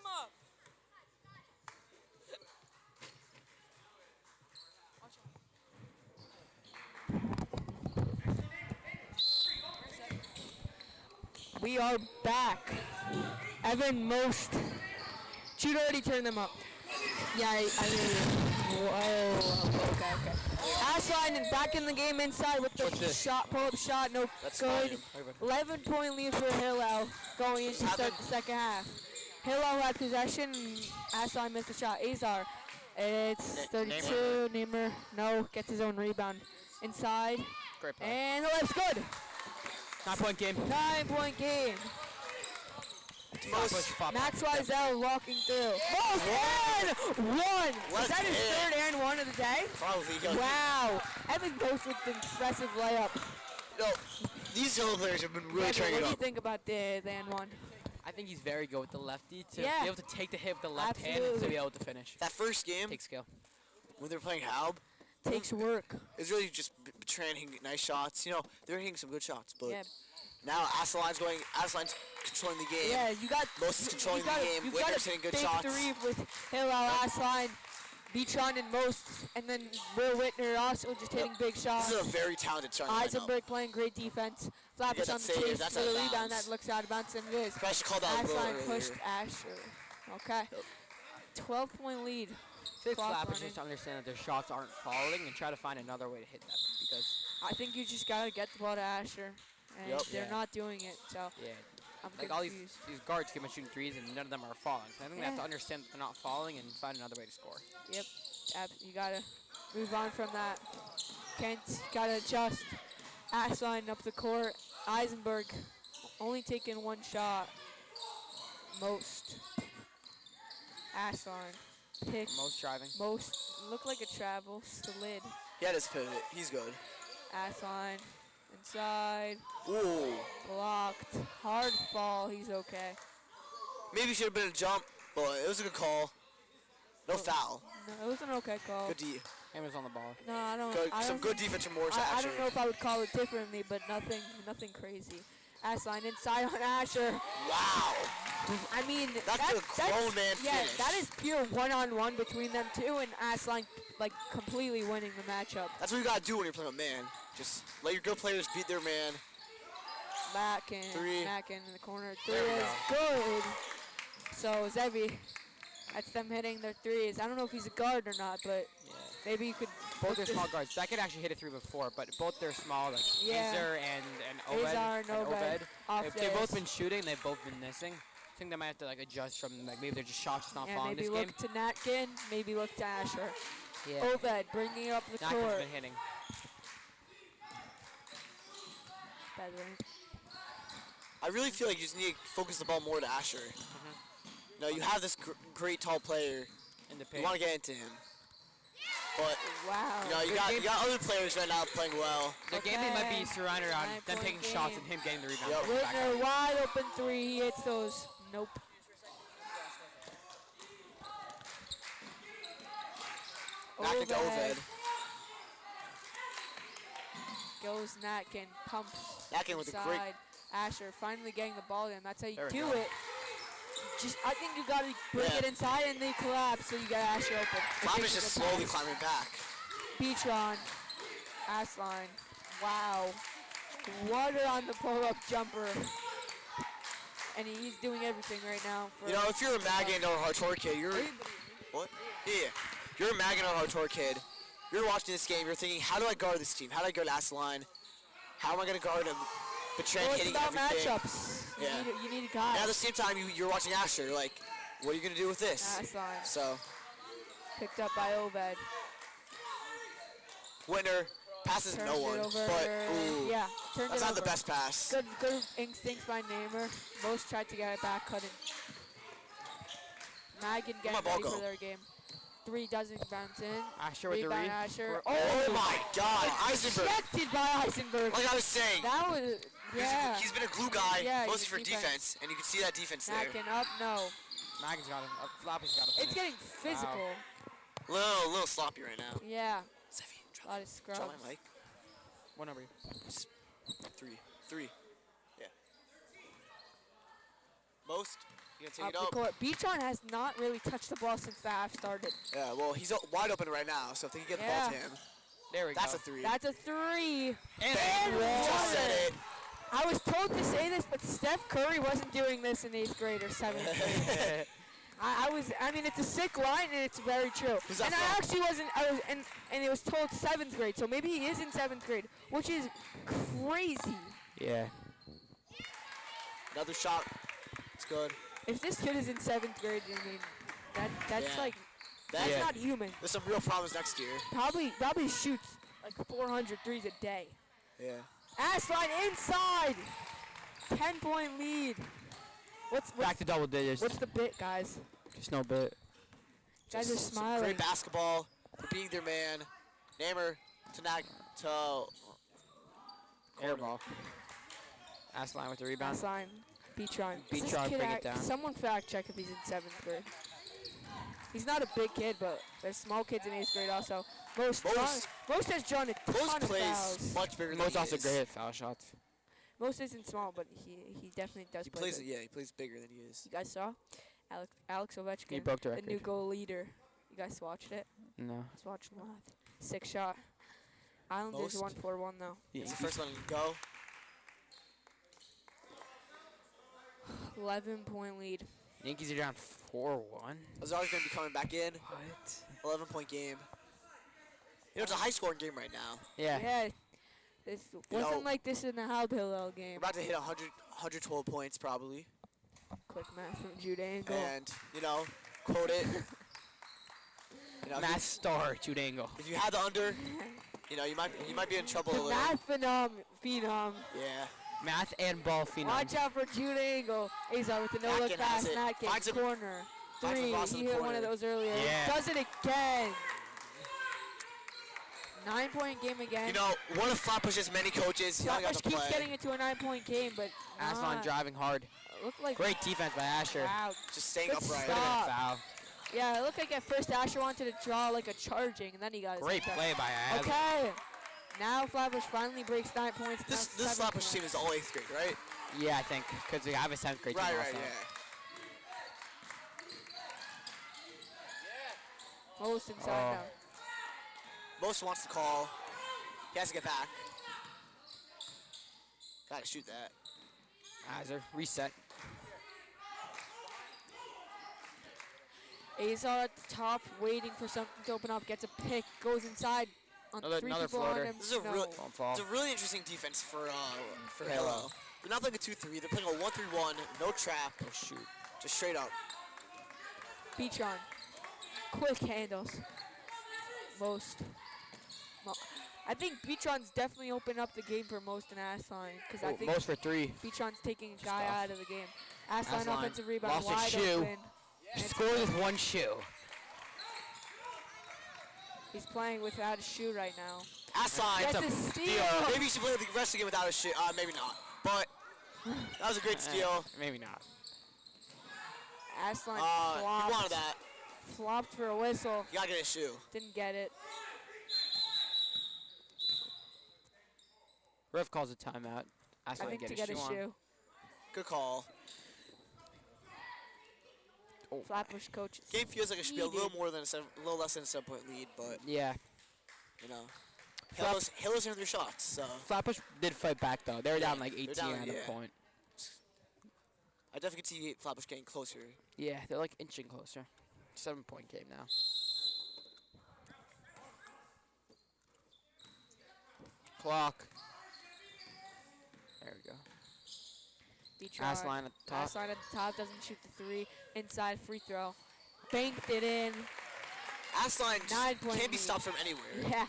him up. We are back. Evan Most. Should already turn them up. Yeah, I hear you. Whoa. Okay. Ashline back in the game inside with What's the this? shot, pull-up shot, no That's good. fine. 11-point lead for Hillel going into What's start the second half. Hillel had possession. Ashline missed the shot. Azar. It's 32. Namer. No, gets his own rebound. Inside. Great play. And the left's good. 9-point game. 9-point game. Flatbush, Max Wiesel walking through. Most and one. Is that his third and one of the day? Probably. Wow. Evan Most with the impressive layup. No, these Hillel players have been really Evan, turning what it do you up. think about the and one? I think he's very good with the lefty to Yeah. be able to take the hit with the left hand and to Absolutely. be able to finish. That first game, Take skill. when they were playing Halb, Takes work. it was really just Tran hitting nice shots. You know, they were hitting some good shots, but Yeah. now Asline's controlling the game. Yeah, you got Most is controlling the game. You got Whitner's a hitting good big shots. three with Hillel, Asline, Beatron, and Most, and then Will Whitner also just hitting big shots. This is a very talented starting lineup. Eisenberg playing great defense. Flatbush Yeah, on the that's safe. chase That's for out the of rebound bounds. that looks out of bounds, and it is. I should call that a little Asline earlier. pushed Asher. Okay. 12-point lead. I think Clock Flatbush running. needs to understand that their shots aren't falling and try to find another way to hit them because I think you just gotta get the ball to Asher, and Yep. they're Yeah. not doing it. So yeah, I'm like all confused. these guards keep on shooting threes and none of them are falling. So I think they have to Yeah. understand that they're not falling and find another way to score. Yep, you gotta move on from that. Kent gotta adjust. Ashline up the court. Eisenberg only taking one shot. Most. Ashline pick. Most driving. Most look like a travel. Slid. He had his pivot. He's good. Ashline inside. Ooh. Blocked. Hard fall. He's okay. Maybe should have been a jump, but it was a good call. No foul. No, it was an okay call. Good D. Hammer's on the ball. No, I don't. Good, I some don't good defense from Morris I Asher. don't know if I would call it differently, but nothing crazy. Ashline inside on Asher. Wow. I mean, That's a grown man yeah, finish. that is pure one-on-one between them two, and Ashline like completely winning the matchup. That's what you gotta do when you're playing a man. Just let your good players beat their man. Mackin, Three. Mackin in the corner. Three There we is good. So Zevi, that's them hitting their threes. I don't know if he's a guard or not, but Yeah. maybe you could. Both look their this- small guards. That could actually hit a three before, but both their small, like Yeah. Azar and Obed. Azar and Obed off They've both this. been shooting. They've both been missing. I think they might have to like adjust from like maybe they're just shots just not Yeah, falling maybe this game. look to Natkin, maybe look to Asher. Yeah. Obed bringing it up the Natkin's court. been hitting. Feathering. I really feel like you just need to focus the ball more to Asher. No, you have this great tall player. In the You paint. want to get into him. But Wow. you know, you Good got game. other players right now playing well. The game they might be Okay. surrounded around them 9-point taking shots and game. him getting the rebound. Yep. pushing back Whitner up. wide open three. He hits those. Nope. Back into Overhead. Oved. Goes Natkin. Pumps. Natkin with a great. inside. Asher finally getting the ball in. That's how you There we do go. it. Just, I think you got to bring Yeah. it inside and they collapse so you get Asher open. I think Flatbush it's is a slowly pass. climbing back. Beachron. Ashline. Wow. Water on the pull-up jumper. And he's doing everything right now. For You know, if you're a Magan or a Hartor kid, you're what? Yeah, you're a Magan or a Hartor kid. You're watching this game. You're thinking, how do I guard this team? How do I guard Asline? How am I gonna guard him? But Trent Well, it's hitting about everything. matchups. Yeah. You need a guy. And at the same time, you're watching Asher. You're like, what are you gonna do with this? Ashline. So, Picked up by Obed. Winner passes Turned no it one, over. but ooh, Yeah, turned that's it not over. the best pass. Good instincts by Namer. Most tried to get it back, couldn't. Magan my getting ball ready go? for their game. Three doesn't bounce in. Asher with the Rebound read. Asher. Oh my God, Eisenberg! Rejected by Eisenberg. Like I was saying, That was, yeah. he's been a glue guy Yeah, mostly he's for defense. defense, and you can see that defense there. Mackin up, no. Magan's got him. Flappy's got him. It's getting physical. Little sloppy right now. Yeah, Sevi, a lot of drop scrubs. my mic. One over you. Three. Yeah. Most. You gonna take Up it the up? court. Beachon has not really touched the ball since the half started. Yeah, well, he's wide open right now, so if they can get the ball Yeah. to him, There we that's go. a three. That's a three. And one. just said it. I was told to say this, but Steph Curry wasn't doing this in 8th grade or 7th grade. I mean, it's a sick line, and it's very true. Who's that And I from? actually wasn't, and it was told 7th grade, so maybe he is in 7th grade, which is crazy. Yeah. Another shot. It's good. If this kid is in 7th grade, I mean, that's Yeah. like, That's that's not human. There's some real problems next year. Probably shoots like 400 threes a day. Yeah. Asline inside. 10-point lead. What's Back to double digits. what's the bit, guys? Just no bit. Guys are Some smiling. great basketball. They're beating their man. Namer to Air ball. Asline with the rebound. Asline. Beachon. Is this Beachon, kid bring it down. Someone fact check if he's in 7th grade. He's not a big kid, but there's small kids in 8th grade also. Most has drawn a ton Most of plays fouls. much bigger than Most he also is. great at foul shots. Most isn't small, but he definitely does He play plays big. he plays bigger than he is. You guys saw Alex He Ovechkin, broke the the record. new goal leader. You guys watched it? No. I was watching live. 6 shot. Islanders Most? 1-4-1 though. Yeah. It's the first one to go. 11-point lead. Yankees are down 4-1. Azar's going to be coming back in. What? 11-point game. You know, it's a high-scoring game right now. Yeah. Yeah. This wasn't know- like this in the Halb Hillel We're game. about to hit 112 points probably. Quick math from Jude Angle. And, quote it. Math star, Jude Angle. If you had the under, you might be in trouble a The little. math phenom. Yeah. Math and ball phenom. Watch out for Jude Angle. Azar with the no-look Atkin has pass. it. Atkin, Finds him- corner. finds him 3. Ross in He the hit one of corner. those earlier. Yeah. Does it again. 9-point game again. One of Flatbush's many coaches, he only got Flatbush to keeps play. getting it to a 9-point game, but Aslan driving hard. looked like Great defense by Asher. wow. Just staying Good upright. Could have stop. been a foul. Yeah, it looked like at first Asher wanted to draw like a charging, and then he got his Great hand up. play by Asher. Okay. Now Flatbush finally breaks 9 points. This now 7 Flatbush points. team is all 8th grade, right? Yeah, I think. Because I have a 7th grade team Right, also. yeah. Most inside Oh. now. Most wants to call. He has to get back. Gotta shoot that. Azar, reset. Azar at the top, waiting for something to open up. Gets a pick, goes inside. On Another- 3 another people on floater. him. This is a No. real- Won't fall. It's a really interesting defense for Hillel. Hillel. They're not playing a 2-3. They're playing a 1-3-1. No trap. Oh, shoot. Just straight up. Beachon. Quick handles. Most. I think Beachon's definitely opened up the game for Most and Asline because I Oh, think most for 3. Beachon's taking a guy off. out of the game. Asline Asline offensive rebound, lost a wide shoe. open. And Scored with 1 shoe. he's playing without a shoe right now. Asline. Gets a a steal. Maybe you should play the rest of the game without a shit. Maybe not. But that was a great steal. Maybe not. Asline You flopped. wanted that. Flopped for a whistle. You gotta get a shoe. Didn't get it. Ref calls a timeout. I Aslan think to get get a a shoe on. shoe. Good call. Oh, Flatbush coach. Game feels like it should be a little Heated. more than a little less than a 7-point lead, but yeah. Hillel's in their shots. So Flatbush did fight back, though. They were down like 18 down, at a yeah. point. I definitely can see Flatbush getting closer. Yeah, they're like inching closer. 7-point game now. Clock. There we go. Beachon. Asline at the top. Asline at the top doesn't shoot the 3. Inside free throw. Banked it in. Asline just 9-point can't be lead. stopped from anywhere. Yeah.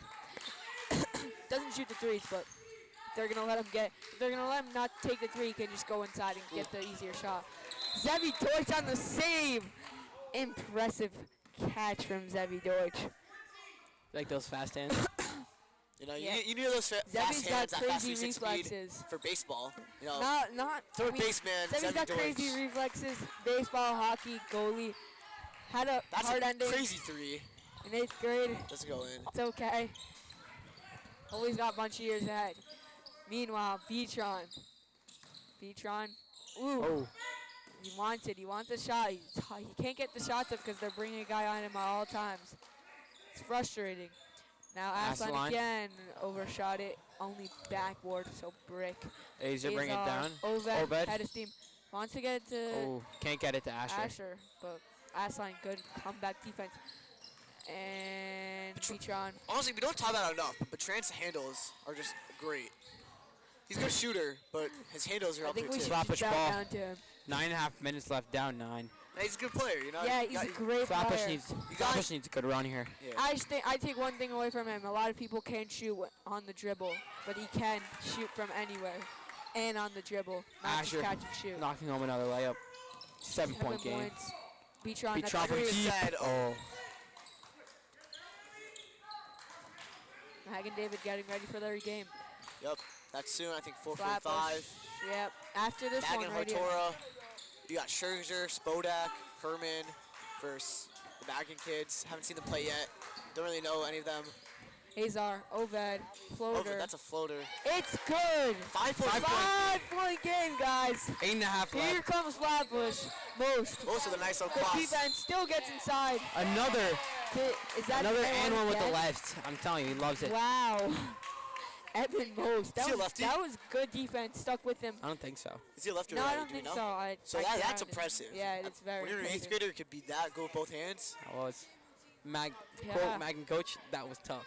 Doesn't shoot the 3s, but if they're gonna let him not take the 3, he can just go inside and get the easier shot. Zevi Deutsch on the save. Impressive catch from Zevi Deutsch. Like those fast hands. Yeah. You need those fast Zevi's got hands, that fast crazy 3-6 speed reflexes. for baseball. Not. Third I mean, baseman, Zevi's Zevi got Deutsch. crazy reflexes. Baseball, hockey, goalie. Had a That's hard a ending crazy 3. in 8th grade. Doesn't go in. It's okay. Always got a bunch of years ahead. Meanwhile, Beachon. Ooh. Oh. He wants it. He wants a shot. He can't get the shots up because they're bringing a guy on him at all times. It's frustrating. Now Aslan Aslan. again overshot it. Only backboard, so brick. Azer bring it Azar, down. Oved, Oved. head of steam. Wants to get it to Oh, can't get it to Asher. Asher, but Aslan, good comeback defense. And Petron. Honestly, we don't talk about it enough, but Bertrand's handles are just great. He's a good shooter, but his handles are I up there think we too. should Flatbush just bow ball. down to him. 9.5 minutes left, down 9. Hey, he's a good player, you know? Yeah, You he's got- a great Flatbush player. needs, got- Flatbush needs a good run here. Yeah. I take one thing away from him. A lot of people can't shoot on the dribble, but he can shoot from anywhere and on the dribble, not Asher just catch and shoot. knocking home another layup. 7-point game. Points. Petron, Petron that's from three. deep. Said, Oh, Hagen David getting ready for their game. Yep, that's soon. I think Flatbush. 4:45. Yep. After this Back one in right here. Hartora. You got Scherzer, Spodak, Herman versus the Baggin kids. Haven't seen them play yet. Don't really know any of them. Azar, Oved, floater. That's a floater. It's good. 5 point. 5-point game, guys. 8.5 Here left. comes Flatbush. Most. Most of the nice little The cross. defense still gets inside. Another Is that another Evan and one with the again? left. I'm telling you, he loves it. Wow. Evan Most. Is he a lefty? That was good defense. Stuck with him. I don't think so. Is he a lefty or No, I right? don't Do we think know? so. So that's counted it. impressive. Yeah, it's very When you're an 8th impressive. grader, you could be that good with both hands. That was Yeah. quote Mag and coach. That was tough.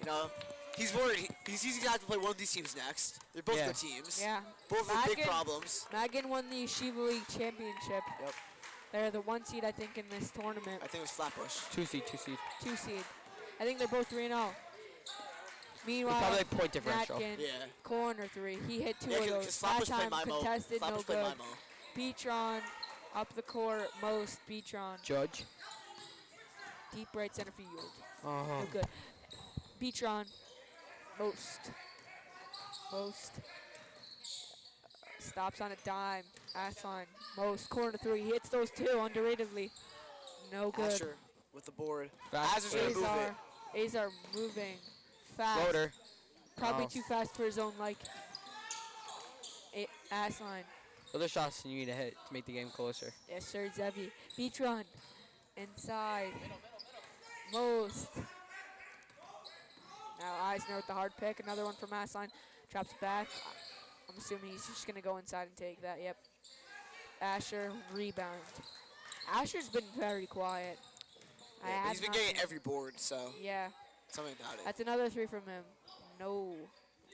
You know, he's worried. He's going to have to play one of these teams next. They're both Yeah. good teams. Yeah. Both with big Magan- problems. Magan won the Yeshiva League championship. Yep. They're the 1 seed, I think, in this tournament. I think it was Flatbush. 2 seed. 2 seed. I think they're both 3-0. Probably Meanwhile, like point differential. Matkin, Yeah. corner 3. He hit 2 Yeah, of because those. That Flatbush played time Mimo. contested, no Flatbush played good. Mimo. Petron, up the court, Most, Petron. Judge. Deep right center field. Oh. No good. Petron, Most. Stops on a dime. Aslan, Most, corner 3. He hits those 2 underratedly. No good. Asher with the board. Fast Asher's going to move it. Azar moving fast. Floater. Probably Oh. too fast for his own like. Aslan. Other shots you need to hit to make the game closer. Yes, sir, Zevi. Petron. Inside. Most. Now Eisner with the hard pick. Another one from Aslan. Drops back. I'm assuming he's just going to go inside and take that. Yep. Asher, rebound. Asher's been very quiet. I Yeah, but have he's been not getting seen- every board, so Yeah. something about it. That's another 3 from him. No.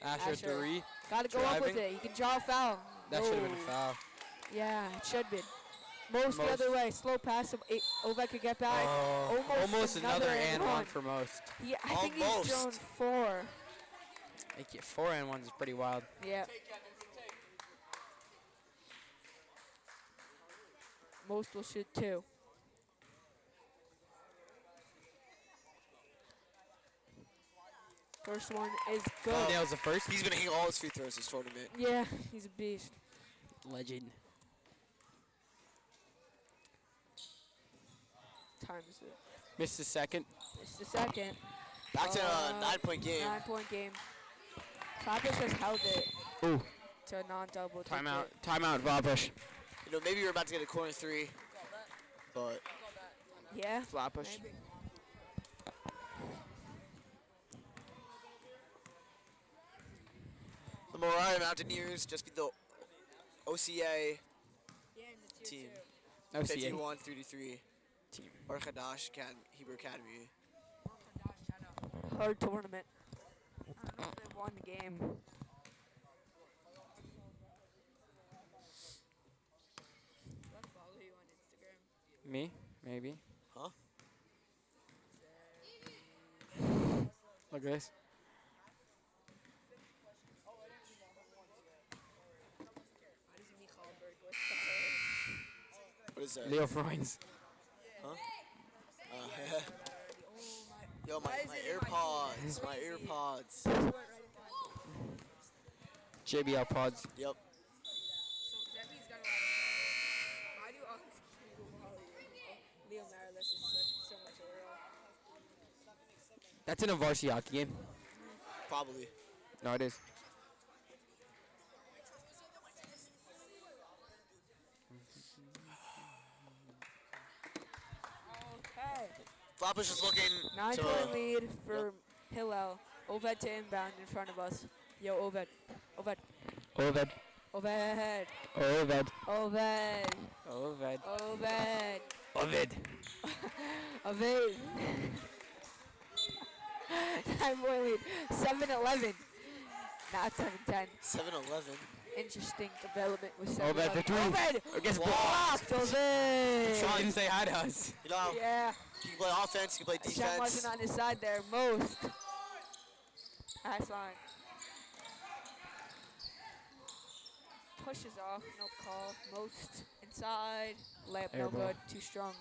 Asher 3. Got to go up with Driving. it. He can draw a foul. That should have been a No. foul. Yeah, it should be. Most the Most. other way. Slow pass. Ovek could get back. Oh, almost another and one one. for most. Yeah, I think he's Almost. thrown 4. Make it 4 and 1s is pretty wild. Yeah. Most will shoot 2. First one is good. Nails the first. He's been hitting all his free throws this tournament. Yeah, he's a beast. Legend. Times it. Missed the second. It's the second. Back to a 9-point game. 9-point game. Flatbush has held it Ooh. to a non-double. Timeout. Timeout, Flatbush. You know, maybe you're about to get a corner 3, but Yeah. Flatbush. Maybe. the Moriah Mountaineers just beat the OCA team. OCA 51-33. team. Or Hadash Hebrew Academy. Hard tournament. I don't know if they won the game. Me? Maybe. Huh? Look at this. What is that? Leo Freund's. Yo, my AirPods. My AirPods. JBL pods. Yep. That's in a varsity hockey game. Probably. No, it is. Flatbush is looking 9-point lead for Yep. Hillel. Oved to inbound in front of us. Yo, Oved. Oved. Oved. Oved. Oved. Oved. Oved. Oved. Oved. Oved. 9-point lead. 7-11. Not 7-10. 7-11. Interesting development with Oved 7-11. for three. Oved! Against Blocked. Oved! Didn't say hi to us. You know, Yeah. you can play offense, you can play Sean defense. wasn't on his side there. Most. Pass line. Pushes off. No call. Most inside. Layup no Airball. good. Too strong.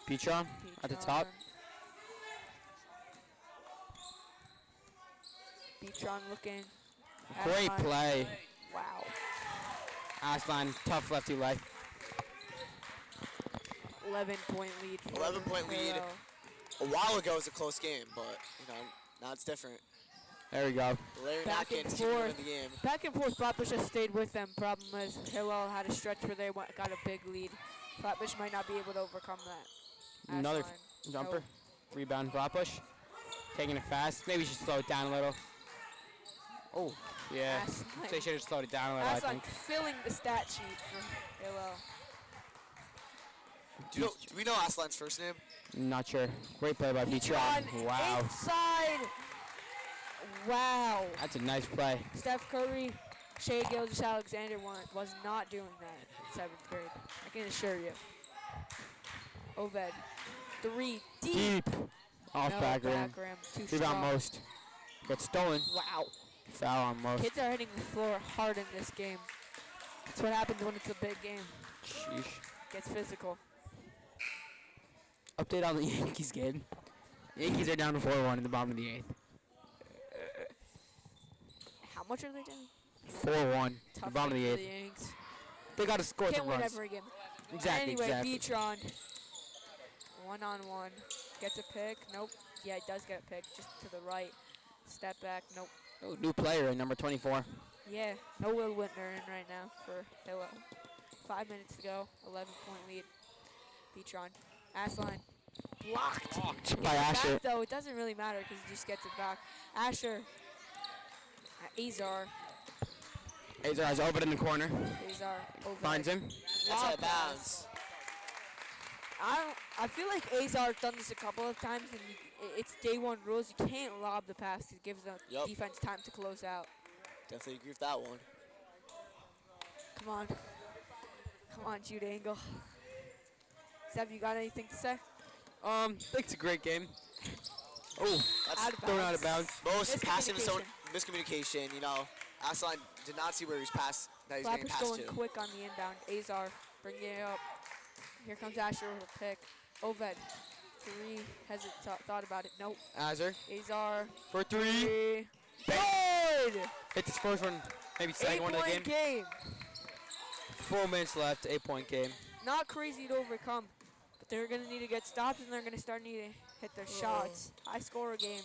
Petron at the top. Petron looking. Great Asline. play. Wow. Aslan, tough lefty leg. 11-point lead. for 11-point lead. Hillel. A while ago it was a close game, but now it's different. There we go. Larry Back and Atkins keeping them in forth. the game. Back and forth. Flatbush just stayed with them. Problem is Hillel had a stretch where they got a big lead. Flatbush might not be able to overcome that. Another Asline. jumper. Nope. Rebound Flatbush. Taking it fast. Maybe we should slow it down a little. Oh, yeah. Asline. They should have slowed it down a little, I Asline think. filling the stat sheet for Hillel. Do we know Aslan's first name? Not sure. Great play by Petron. Petron Wow. inside. Wow. That's a nice play. Steph Curry, Shea Gilgeous-Alexander was not doing that in 7th grade. I can assure you. Oved. 3 deep. Deep. Off No, back rim. back rim. Too Rebound strong. Most. Gets stolen. Wow. Foul on Most. Kids are hitting the floor hard in this game. That's what happens when it's a big game. Sheesh. Gets physical. Update on the Yankees game. Yankees are down to 4-1 in the bottom of the 8th. How much are they doing? 4-1. The Tough bottom of the game for 8th. the Yanks. They got to score Can't some win runs. every game. Exactly, Anyway, exactly. Petron. 1-on-1. Gets a pick. Nope. Yeah, he does get a pick. Just to the right. Step back. Nope. Oh, new player, number 24. Yeah. No Will Whitner in right now for Hillel. 5 minutes to go. 11-point lead. Petron. Asline. Blocked. By Gets it Asher. back, though. It doesn't really matter because he just gets it back. Asher. Azar. Azar has open in the corner. Azar. Over. Finds him. That's out of Lob bounds. I feel like Azar's done this a couple of times, and it's day one rules. You can't lob the pass. It gives the Yup. defense time to close out. Definitely agree with that one. Come on. Come on, Jude Angle. Steph, you got anything to say? I think it's a great game. Oh, That's Out of thrown out of bounds. most passing Miscommunication. miscommunication. Aslan did not see where he's passed. That he's getting Flappers passed going to. quick on the inbound. Azar bringing it up. Here comes Asher with a pick. Oved. 3. Hasn't thought about it. Nope. Azar Azar. for 3. 3. Bang. Good! Hit this first one, maybe second one of the game. 8-point game. 4 minutes left, 8-point game. Not crazy to overcome, but they're going to need to get stops, and they're going to start needing to hit their shots. High scorer game.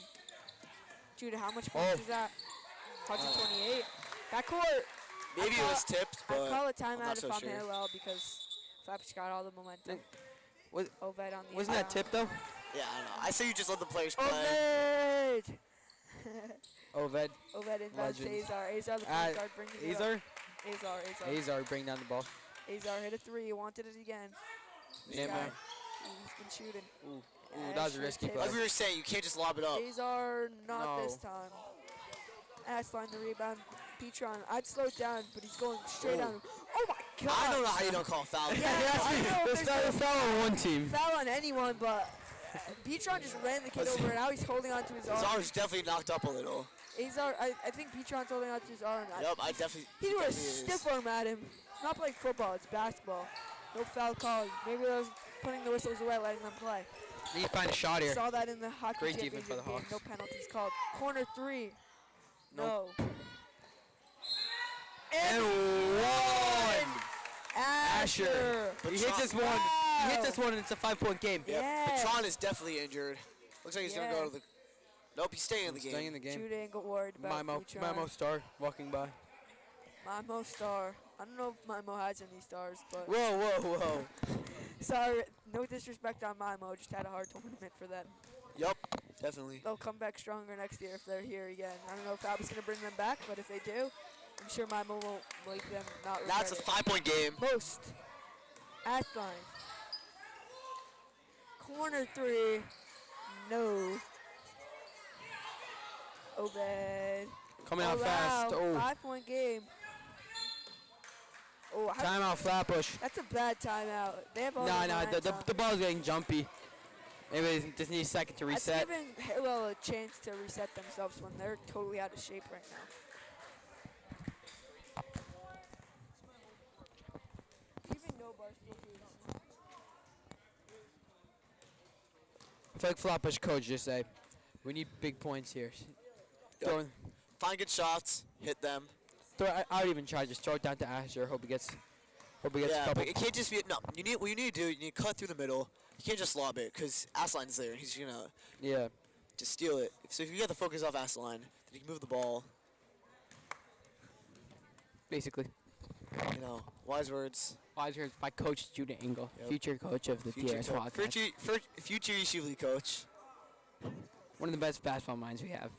Judah, how much points is that? 128. Backcourt. Maybe it was tipped, I'd but call a I'm timeout not if so I'm sure. Hillel because Flappers got all the momentum. Was- Oved on the Wasn't that inbound. tip though? Yeah, I don't know. I say you just let the players play. Oved! Oved. Oved inbounds to Legend. Azar. Azar the point guard bringing it Azar. up. Azar. Azar bring down the ball. Azar hit a 3. He wanted it again. This Yeah, guy, man. he's been shooting. Ooh, that was a Asher risky takes- play. Like we were saying, you can't just lob it up. Azar, not No. this time. Asline the rebound. Petron, I'd slow it down, but he's going straight Ooh. on. Oh my god! I don't know how you don't call a foul. Yeah, I know There's there's no foul on one team. foul on anyone, but Petron just ran the kid over, and now he's holding on to his arm. His arm's definitely knocked up a little. Azar, I think Petron's holding on to his arm. Yup, I definitely. He threw a definitely is. stiff arm at him. Not playing football, it's basketball. No foul called. Maybe I was putting the whistles away, letting them play. Need to find a shot here. Saw that in the hockey Great defense championship by the game. Hawks. No penalties called. Corner 3. No. And one. Asher. He hits this one. He hits this one, and it's a 5-point game. Yep. Yeah. Petron is definitely injured. Looks like he's gonna go to the. Nope, he's staying in the game. Staying in the game. Jude ain't got worried about Petron. Mimo Star walking by. Mimo star. I don't know if Mimo has any stars, but Whoa. Sorry, no disrespect on Mimo. Just had a hard tournament for them. Yup, definitely. They'll come back stronger next year if they're here again. I don't know if Halb's going to bring them back, but if they do, I'm sure Mimo won't make them not regret That's a it. 5-point game. Most. At line. Corner 3. No. Obed. Coming out fast. Wow, Oh, 5-point game. Oh, timeout Flatbush. that's a bad timeout. They have all No, the no, lines on. the ball's getting jumpy. Maybe they just need a second to That's reset. giving Hillel a chance to reset themselves when they're totally out of shape right now. Even no Barstool teams. I feel like Flatbush coach just say, we need big points here. Yep. Find good shots, hit them. I would even try just throw it down to Asher. Hope he gets a Yeah, couple. but it can't just be no. What you need to do, you need to cut through the middle. You can't just lob it because Asline's there. He's gonna Yeah. just steal it. So if you get the focus off Asline, then you can move the ball. Basically. Wise words. Wise words by Coach Judah Engel, Yep. future coach of the TRS Wildcats. Future Yeshivli coach. One of the best basketball minds we have.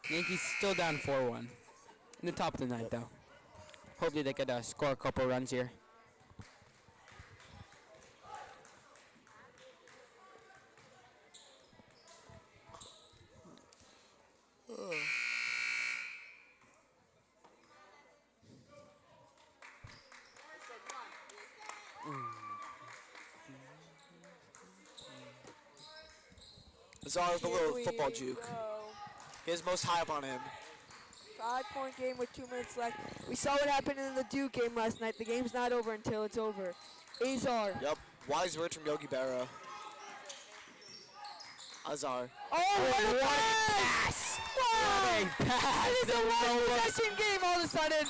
Yankees still down 4-1. In the top of the ninth, though. Hopefully they could score a couple runs here. Azar with a Here little we football juke. go. He has most hype on him. 5-point game with 2 minutes left. We saw what happened in the Duke game last night. The game's not over until it's over. Azar. Yep. Wise words from Yogi Berra. Azar. Oh, what a pass! Wow! What a pass! It is There a was no look. one-possession game all of a sudden.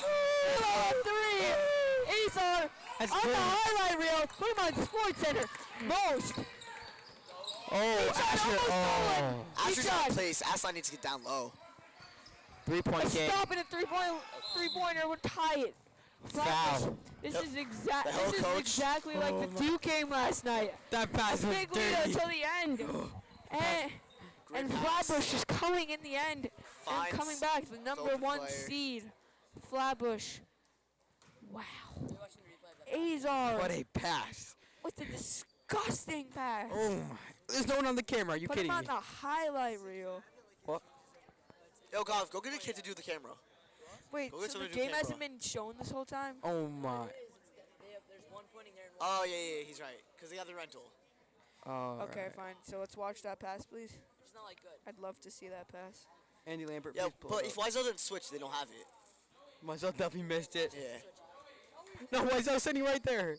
Hillel 3. Azar That's on the good. highlight reel. Put him on Sports Center. Most. Oh, Asher. almost Oh. stolen. Asher's shot. out of place. Asline needs to get down low. 3-point game. Stop it! A three-pointer would tie it. Foul. This Yep. is The hell, coach? exactly like Oh the my- Duke game last night. That pass was Big lead dirty. until the end. And pass. Flatbush is coming in the end Finds and coming back. The number open 1 player. seed, Flatbush. Wow. We're watching the replay of that. Azar What a pass. with a disgusting pass. Oh my. There's no one on the camera. Are you Put kidding him me? on the highlight reel. Yo, Golf, go get a kid to do the camera. Wait, Go get so the someone to do game camera. hasn't been shown this whole time? Oh my. There's one pointing there and one. Oh, yeah, he's right. Because they got the rental. Oh. Okay, fine. So let's watch that pass, please. It's not like good. I'd love to see that pass. Andy Lambert. Yeah, please pull but it if up. Wiesel didn't switch, they don't have it. Myself definitely missed it. Yeah. No, Wiesel sitting right there.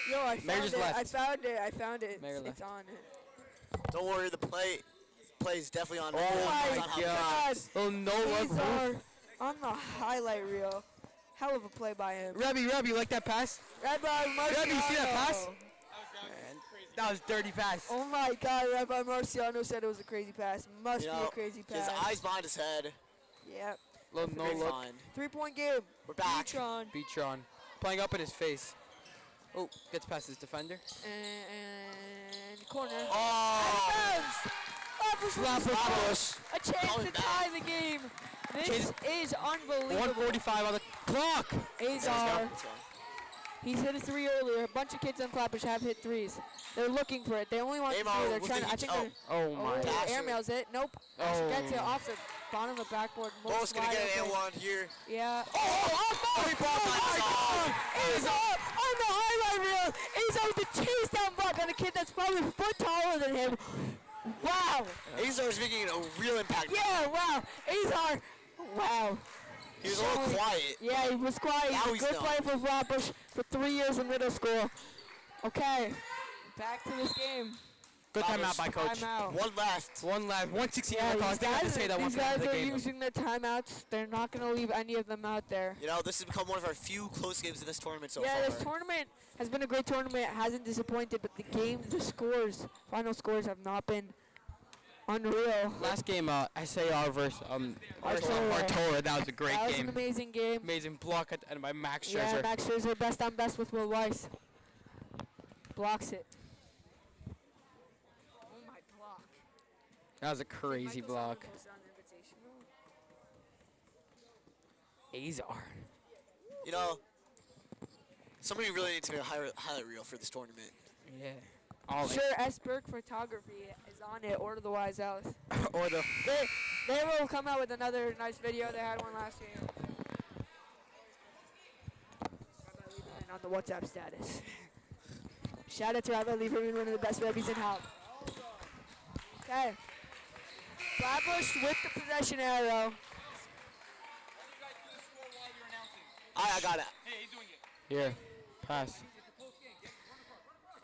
Yo, I Mayor found just it. left. I found it. Mayor It's left. on it. Don't worry, the play is definitely on. Oh it's my on how God. it Oh no, look. Azar on the highlight reel. Hell of a play by him. Rebby, you like that pass? Rabbi Rebby, you see that pass? Marciano. That was dirty pass. Oh my God, Rabbi Marciano said it was a crazy pass. Must You be know, a crazy His pass. eyes behind his head. Yep. Little no Great look. find. 3-point game. We're back. Beatron. Beatron. Playing up in his face. Oh, gets past his defender. And corner. Oh! Flatbush with the Flatbush. stop. A chance Calling to back. tie the game. This Chase- is unbelievable. 1:45 on the clock. Azar. He's hit a 3 earlier. A bunch of kids on Flatbush have hit 3s. They're looking for it. They only want the Aimar 3. They're with trying the to, I think huge- they're, Oh my. Pass. air mails it. Nope. Asher Oh. gets it off the bottom of the backboard. Bo's Most gonna get wide an open. L1 here. Yeah. Great ball by Azar. Azar on the highlight reel. Azar with the chase down block on a kid that's probably a foot taller than him. Wow. Azar's making a real impact. Yeah, wow. Azar. Wow. He was a little Showing- quiet. Yeah, he was quiet. Now He's a he's good done. player for Flatbush for 3 years in middle school. Okay. Back to this game. Good timeout by coach. Timeout. One left. One left. 116 Yeah, calls. these They have to guys, say that these once we get guys into the are game. using their timeouts. They're not going to leave any of them out there. You know, this has become one of our few close games in this tournament so Yeah, far. this tournament has been a great tournament. It hasn't disappointed, but the scores, final scores have not been Unreal. Last game, SAR versus Artola. Artola. That was a great That was game. an amazing game. Amazing block at the end by Max Yeah, Scherzer. Max Scherzer, best on best with Will Weiss. Blocks it. Oh my block. That was a crazy Michael's block. on Invitational. Azar. You know, somebody really needs to make a highlight reel for this tournament. Yeah. All Sure, S. Burke Photography is on it, or the Wise House. or the They will come out with another nice video. They had one last game. Rabbi Lieberman on the WhatsApp status. Shout out to Rabbi Lieberman, one of the best rabbis in Halb. Okay. Flatbush with the possession arrow. I got it. here pass.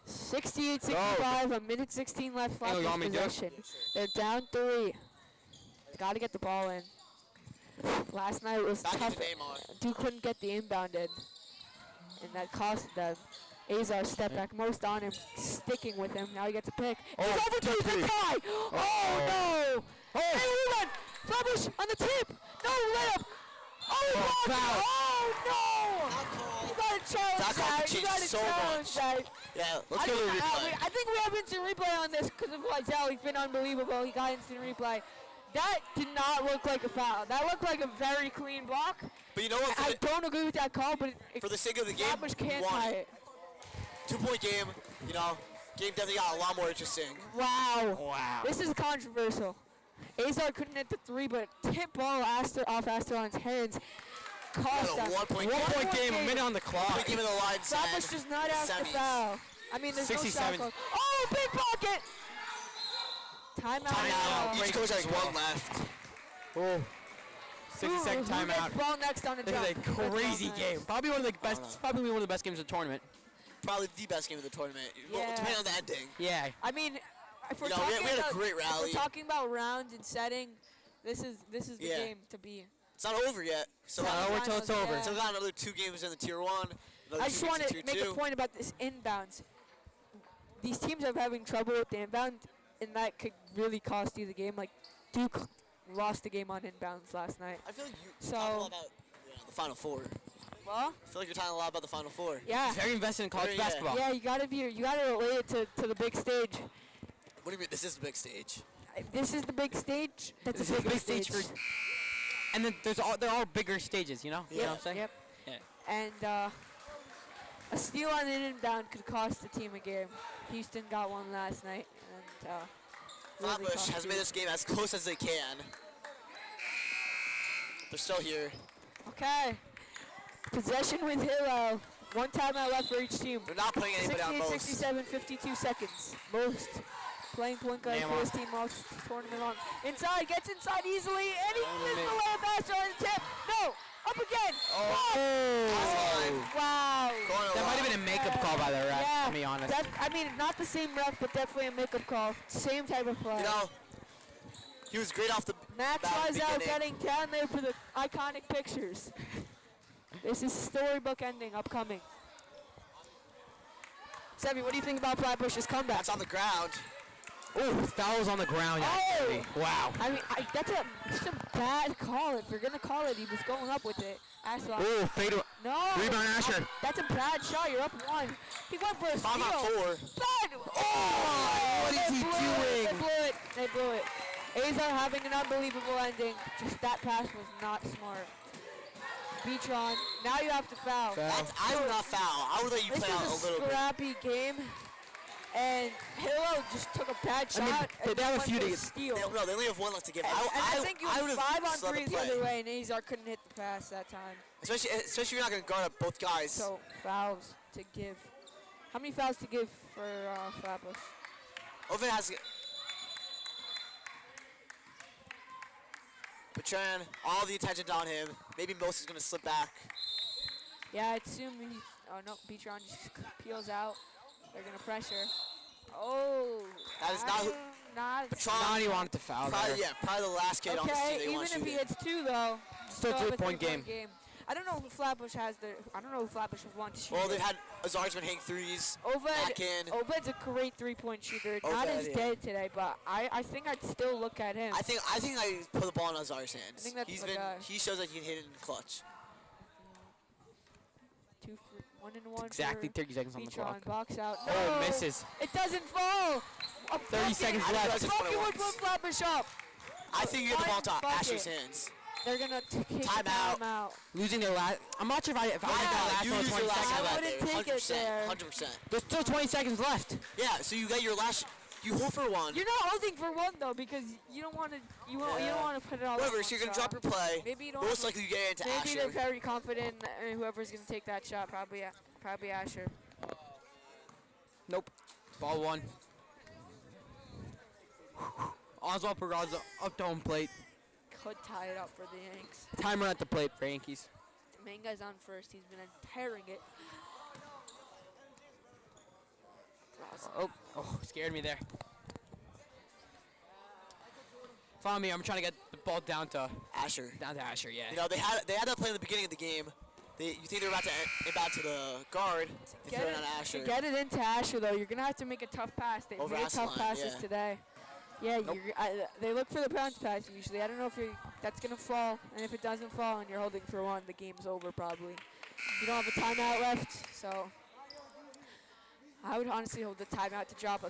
68-65, a minute 16 left. Hey, you Flatbush want me to do it? possession. They're down 3. Got to get the ball in. Last night was Back tough. into Neymar. Duke couldn't get the inbound in, and that cost them. Azar step back, most on him, sticking with him. Now he gets a pick. Oh, It's over to the tie. Oh no! Oh. Hey, rerun! Flatbush on the tip. No layup. Oh, he blocked it. foul. Oh no! You got to challenge That call that. could You change got to so challenge much. that. Yeah, let's go to the replay. I think we have instant replay on this because of Lizelle. He's been unbelievable. He got instant replay. That did not look like a foul. That looked like a very clean block. But you know what? I don't agree with that call, but For the sake of the game, Flatbush we can't won tie it. it. 2-point game. You know, game definitely got a lot more interesting. Wow. Wow. This is controversial. Azar couldn't hit the 3, but tip ball off Asteron's hands cost Got a them. 1-point One game. point game, a minute on the clock. 1-point game in the line. Flatbush does not ask the semis. foul. I mean, there's no 67. shot clock. Oh, big pocket! Timeout. Timeout. Each coach has 1 one left. Oh. 60-second Who timeout. gets ball next on the This jump? is a crazy game. Probably one of the best. Probably one of the best games of the tournament. Probably the best game of the tournament. Well, Yeah. depending on the ending. Yeah. I mean, if we're You know, we talking had a about, great if rally. we're talking about rounds and setting, this is the Yeah. game to be. It's not over yet. So It's not over till it's finals, over. yeah. So we got another 2 games in the tier 1. Another I 2 just games want in to tier make 2. a point about this inbounds. These teams are having trouble with the inbound, and that could really cost you the game. Like Duke lost the game on inbounds last night. I feel like you So- talk a lot about the Final Four. Well, I feel like you're talking a lot about the Final Four. yeah, Very invested in college Yeah. basketball. yeah. You gotta relate it to the big stage. What do you mean? This is the big stage. This is the big stage. That's This a is a bigger big stage for. And then they're all bigger stages, you know? You know what I'm saying? Yep. Yeah. And a steal on an inbound could cost the team a game. Houston got one last night, and really Flatbush cost has you. made this game as close as they can. They're still here. Okay. Possession with Hillel. One timeout left for each team. They're not putting anybody on 68, most. 67, 52 seconds. Most playing point guard Damn for on. his team most tournament long. Inside, gets inside easily, and he missed the layup faster on the tip. No, up again. Oh. Wow. Going That might have been a makeup call by the ref, Yeah, to be honest. I mean, not the same ref, but definitely a makeup call. Same type of play. You know, he was great off the Max bat at the Lizelle beginning. getting down there for the iconic pictures. This is storybook ending upcoming. Sevi, what do you think about Flatbush's comeback? That's on the ground. Oh, fouls on the ground. Actually. Wow. I mean, that's a bad call. If you're gonna call it, he was going up with it. Aslan. Oh, fade. No. Rebound, Asher. That's a bad shot. You're up 1. He went for a 5 steal. on 4. Bad. what is they he blew doing? It. They blew it. They blew it. Azar having an unbelievable ending. Just that pass was not smart. Beatron. Now you have to foul. I would not foul. I would let you This play out is a little bit. scrappy game. And Hillel just took a bad shot. I mean, and they have a went few for to a get- steal. No, they only have 1 left to give. And I think you I was would've 5 on just let 3 them the play. other way, and Azar couldn't hit the pass that time. Especially if you're not going to guard up both guys. So fouls to give. How many fouls to give for Flatbush? Ovid has. Bertrand, all the attention's on him. Maybe Most is going to slip back. Yeah, I assume he. Oh no, Beatron just peels out. They're gonna pressure. Oh. That is not who- Not. Bertrand, Donnie wanted to foul probably, there. probably the last kid on this team Okay, they even want to if shoot he it. hits 2 though. Still have a 3-point game. I don't know who Flatbush has their. I don't know who Flatbush would want to shoot. Well, they've it. had Azar's been hitting threes. Back in. Obed's a great three-point shooter. Not Obed, as yeah. dead today, but I think I'd still look at him. I think I put the ball in Azar's hands. I think that's He's the been guy. he shows that he can hit it in clutch. 1 and 1. Exactly for 30 seconds on the Beecher clock. Box out. Oh, No! misses. It doesn't fall. 30 seconds I didn't left. realize it's Bucket would 21. put Flatbush up. I think you get the ball to One bucket. Asher's hands. They're gonna take a Timeout. timeout. Losing their last. I'm not sure if I Yeah, got last you one use 20 your last seconds I left. wouldn't take it there. 100%. There's still 20 seconds left. Yeah, so you got your last. You hold for one. You're not holding for one though because you don't want to. You don't want to put it all. Whatever, in so one you're gonna shot. drop your play. Maybe you don't. Most have likely you get it into Maybe they're Asher. very confident, and whoever's gonna take that shot, probably Asher. Nope. Ball one. Oswald Peraza up to home plate. Could tie it up for the Yanks. Timer at the plate for Yankees. Manga's on first. He's been tearing it. Oh, scared me there. Follow me. I'm trying to get the ball down to Asher. Asher. Yeah. You know they had that play in the beginning of the game. You think they're about to inbound to the guard? They throw it on Asher. To get it into Asher though, you're gonna have to make a tough pass. They Over made Asher tough line, passes yeah. today. Yeah, Nope. they look for the bounce pass usually. I don't know if that's gonna fall, and if it doesn't fall and you're holding for one, the game's over probably. You don't have a timeout left, so I would honestly hold the timeout to drop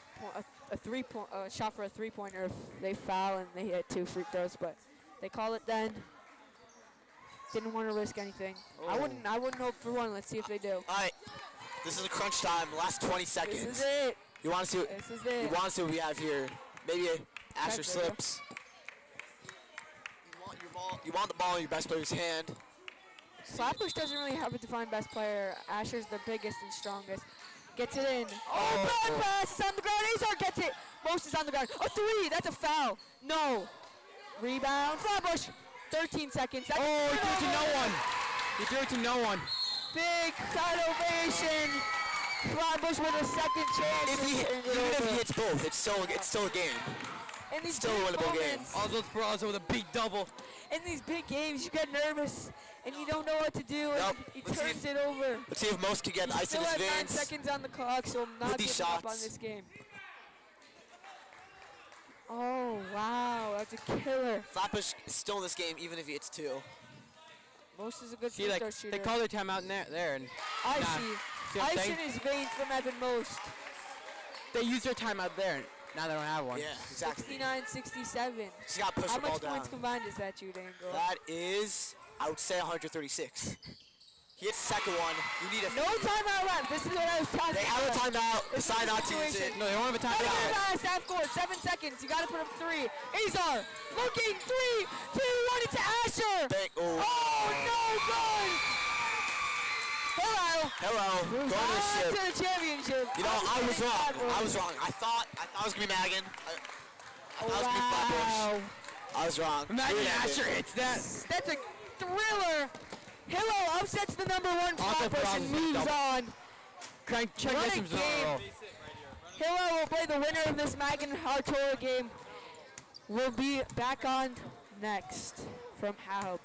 a shot for a three-pointer if they foul and they hit 2 free throws, but they call it then. Didn't want to risk anything. I wouldn't hope for one. Let's see if they do. All right, this is a crunch time. Last 20 seconds. This is it. You want to see? This is it. You want to see what we have here? Maybe Asher Check, Vega. slips. You want the ball in your best player's hand. Flatbush doesn't really have a defined best player. Asher's the biggest and strongest. Gets it in. Oh, bad pass. It's on the ground. Azar gets it. Most is on the ground. A 3. That's a foul. No. Rebound. Flatbush. 13 seconds. That's Oh, he threw it to no one. He threw it to no one. Big crowd ovation. Flatbush with a second chance. Even if he hits both, it's still a game. In these still a big winnable game. moments, Oswald Peraza with a big double. in these big games, you get nervous and you don't know what to do. And Nope. he Let's see turns it over. Let's see if Most can get He ice in still his has 9 veins. seconds on the clock, so I'm not these giving up on shots. this game. Oh, wow. That's a killer. Flatbush is still in this game, even if he hits 2. Most is a good See, free like throw shooter. they call their timeout in there, and I nah. see. See what I'm Ice saying? in his veins from Evan Most. They use their timeout there. And now they don't have one. Yeah, exactly. 69-67. Just got to push How the ball much down. points combined is that, you Dangle? That is, I would say 136. He hits the second one. You need a. No timeout left. This is what I was talking They about. have a timeout. This is Decide the not to use it. situation. No, they don't have a Gotta timeout. get past half court. 7 seconds. You gotta put up 3. Azar looking 3, 2, 1. It's Asher. Oh. Oh, no good. Hello. Hello. Going to the On ship. to the championship. You know, I was wrong. I was wrong. I thought it was gonna be Magan. I thought it was gonna be Flatbush. Wow. I was wrong. Imagine Good ending. Asher hits that. That's a thriller. Hillel upsets the number 1 Also Flatbush and Bronze moves double. on. Check What this a in a game. row. Hillel will play the winner of this Magan Hartora game. We'll be back on next from Halb.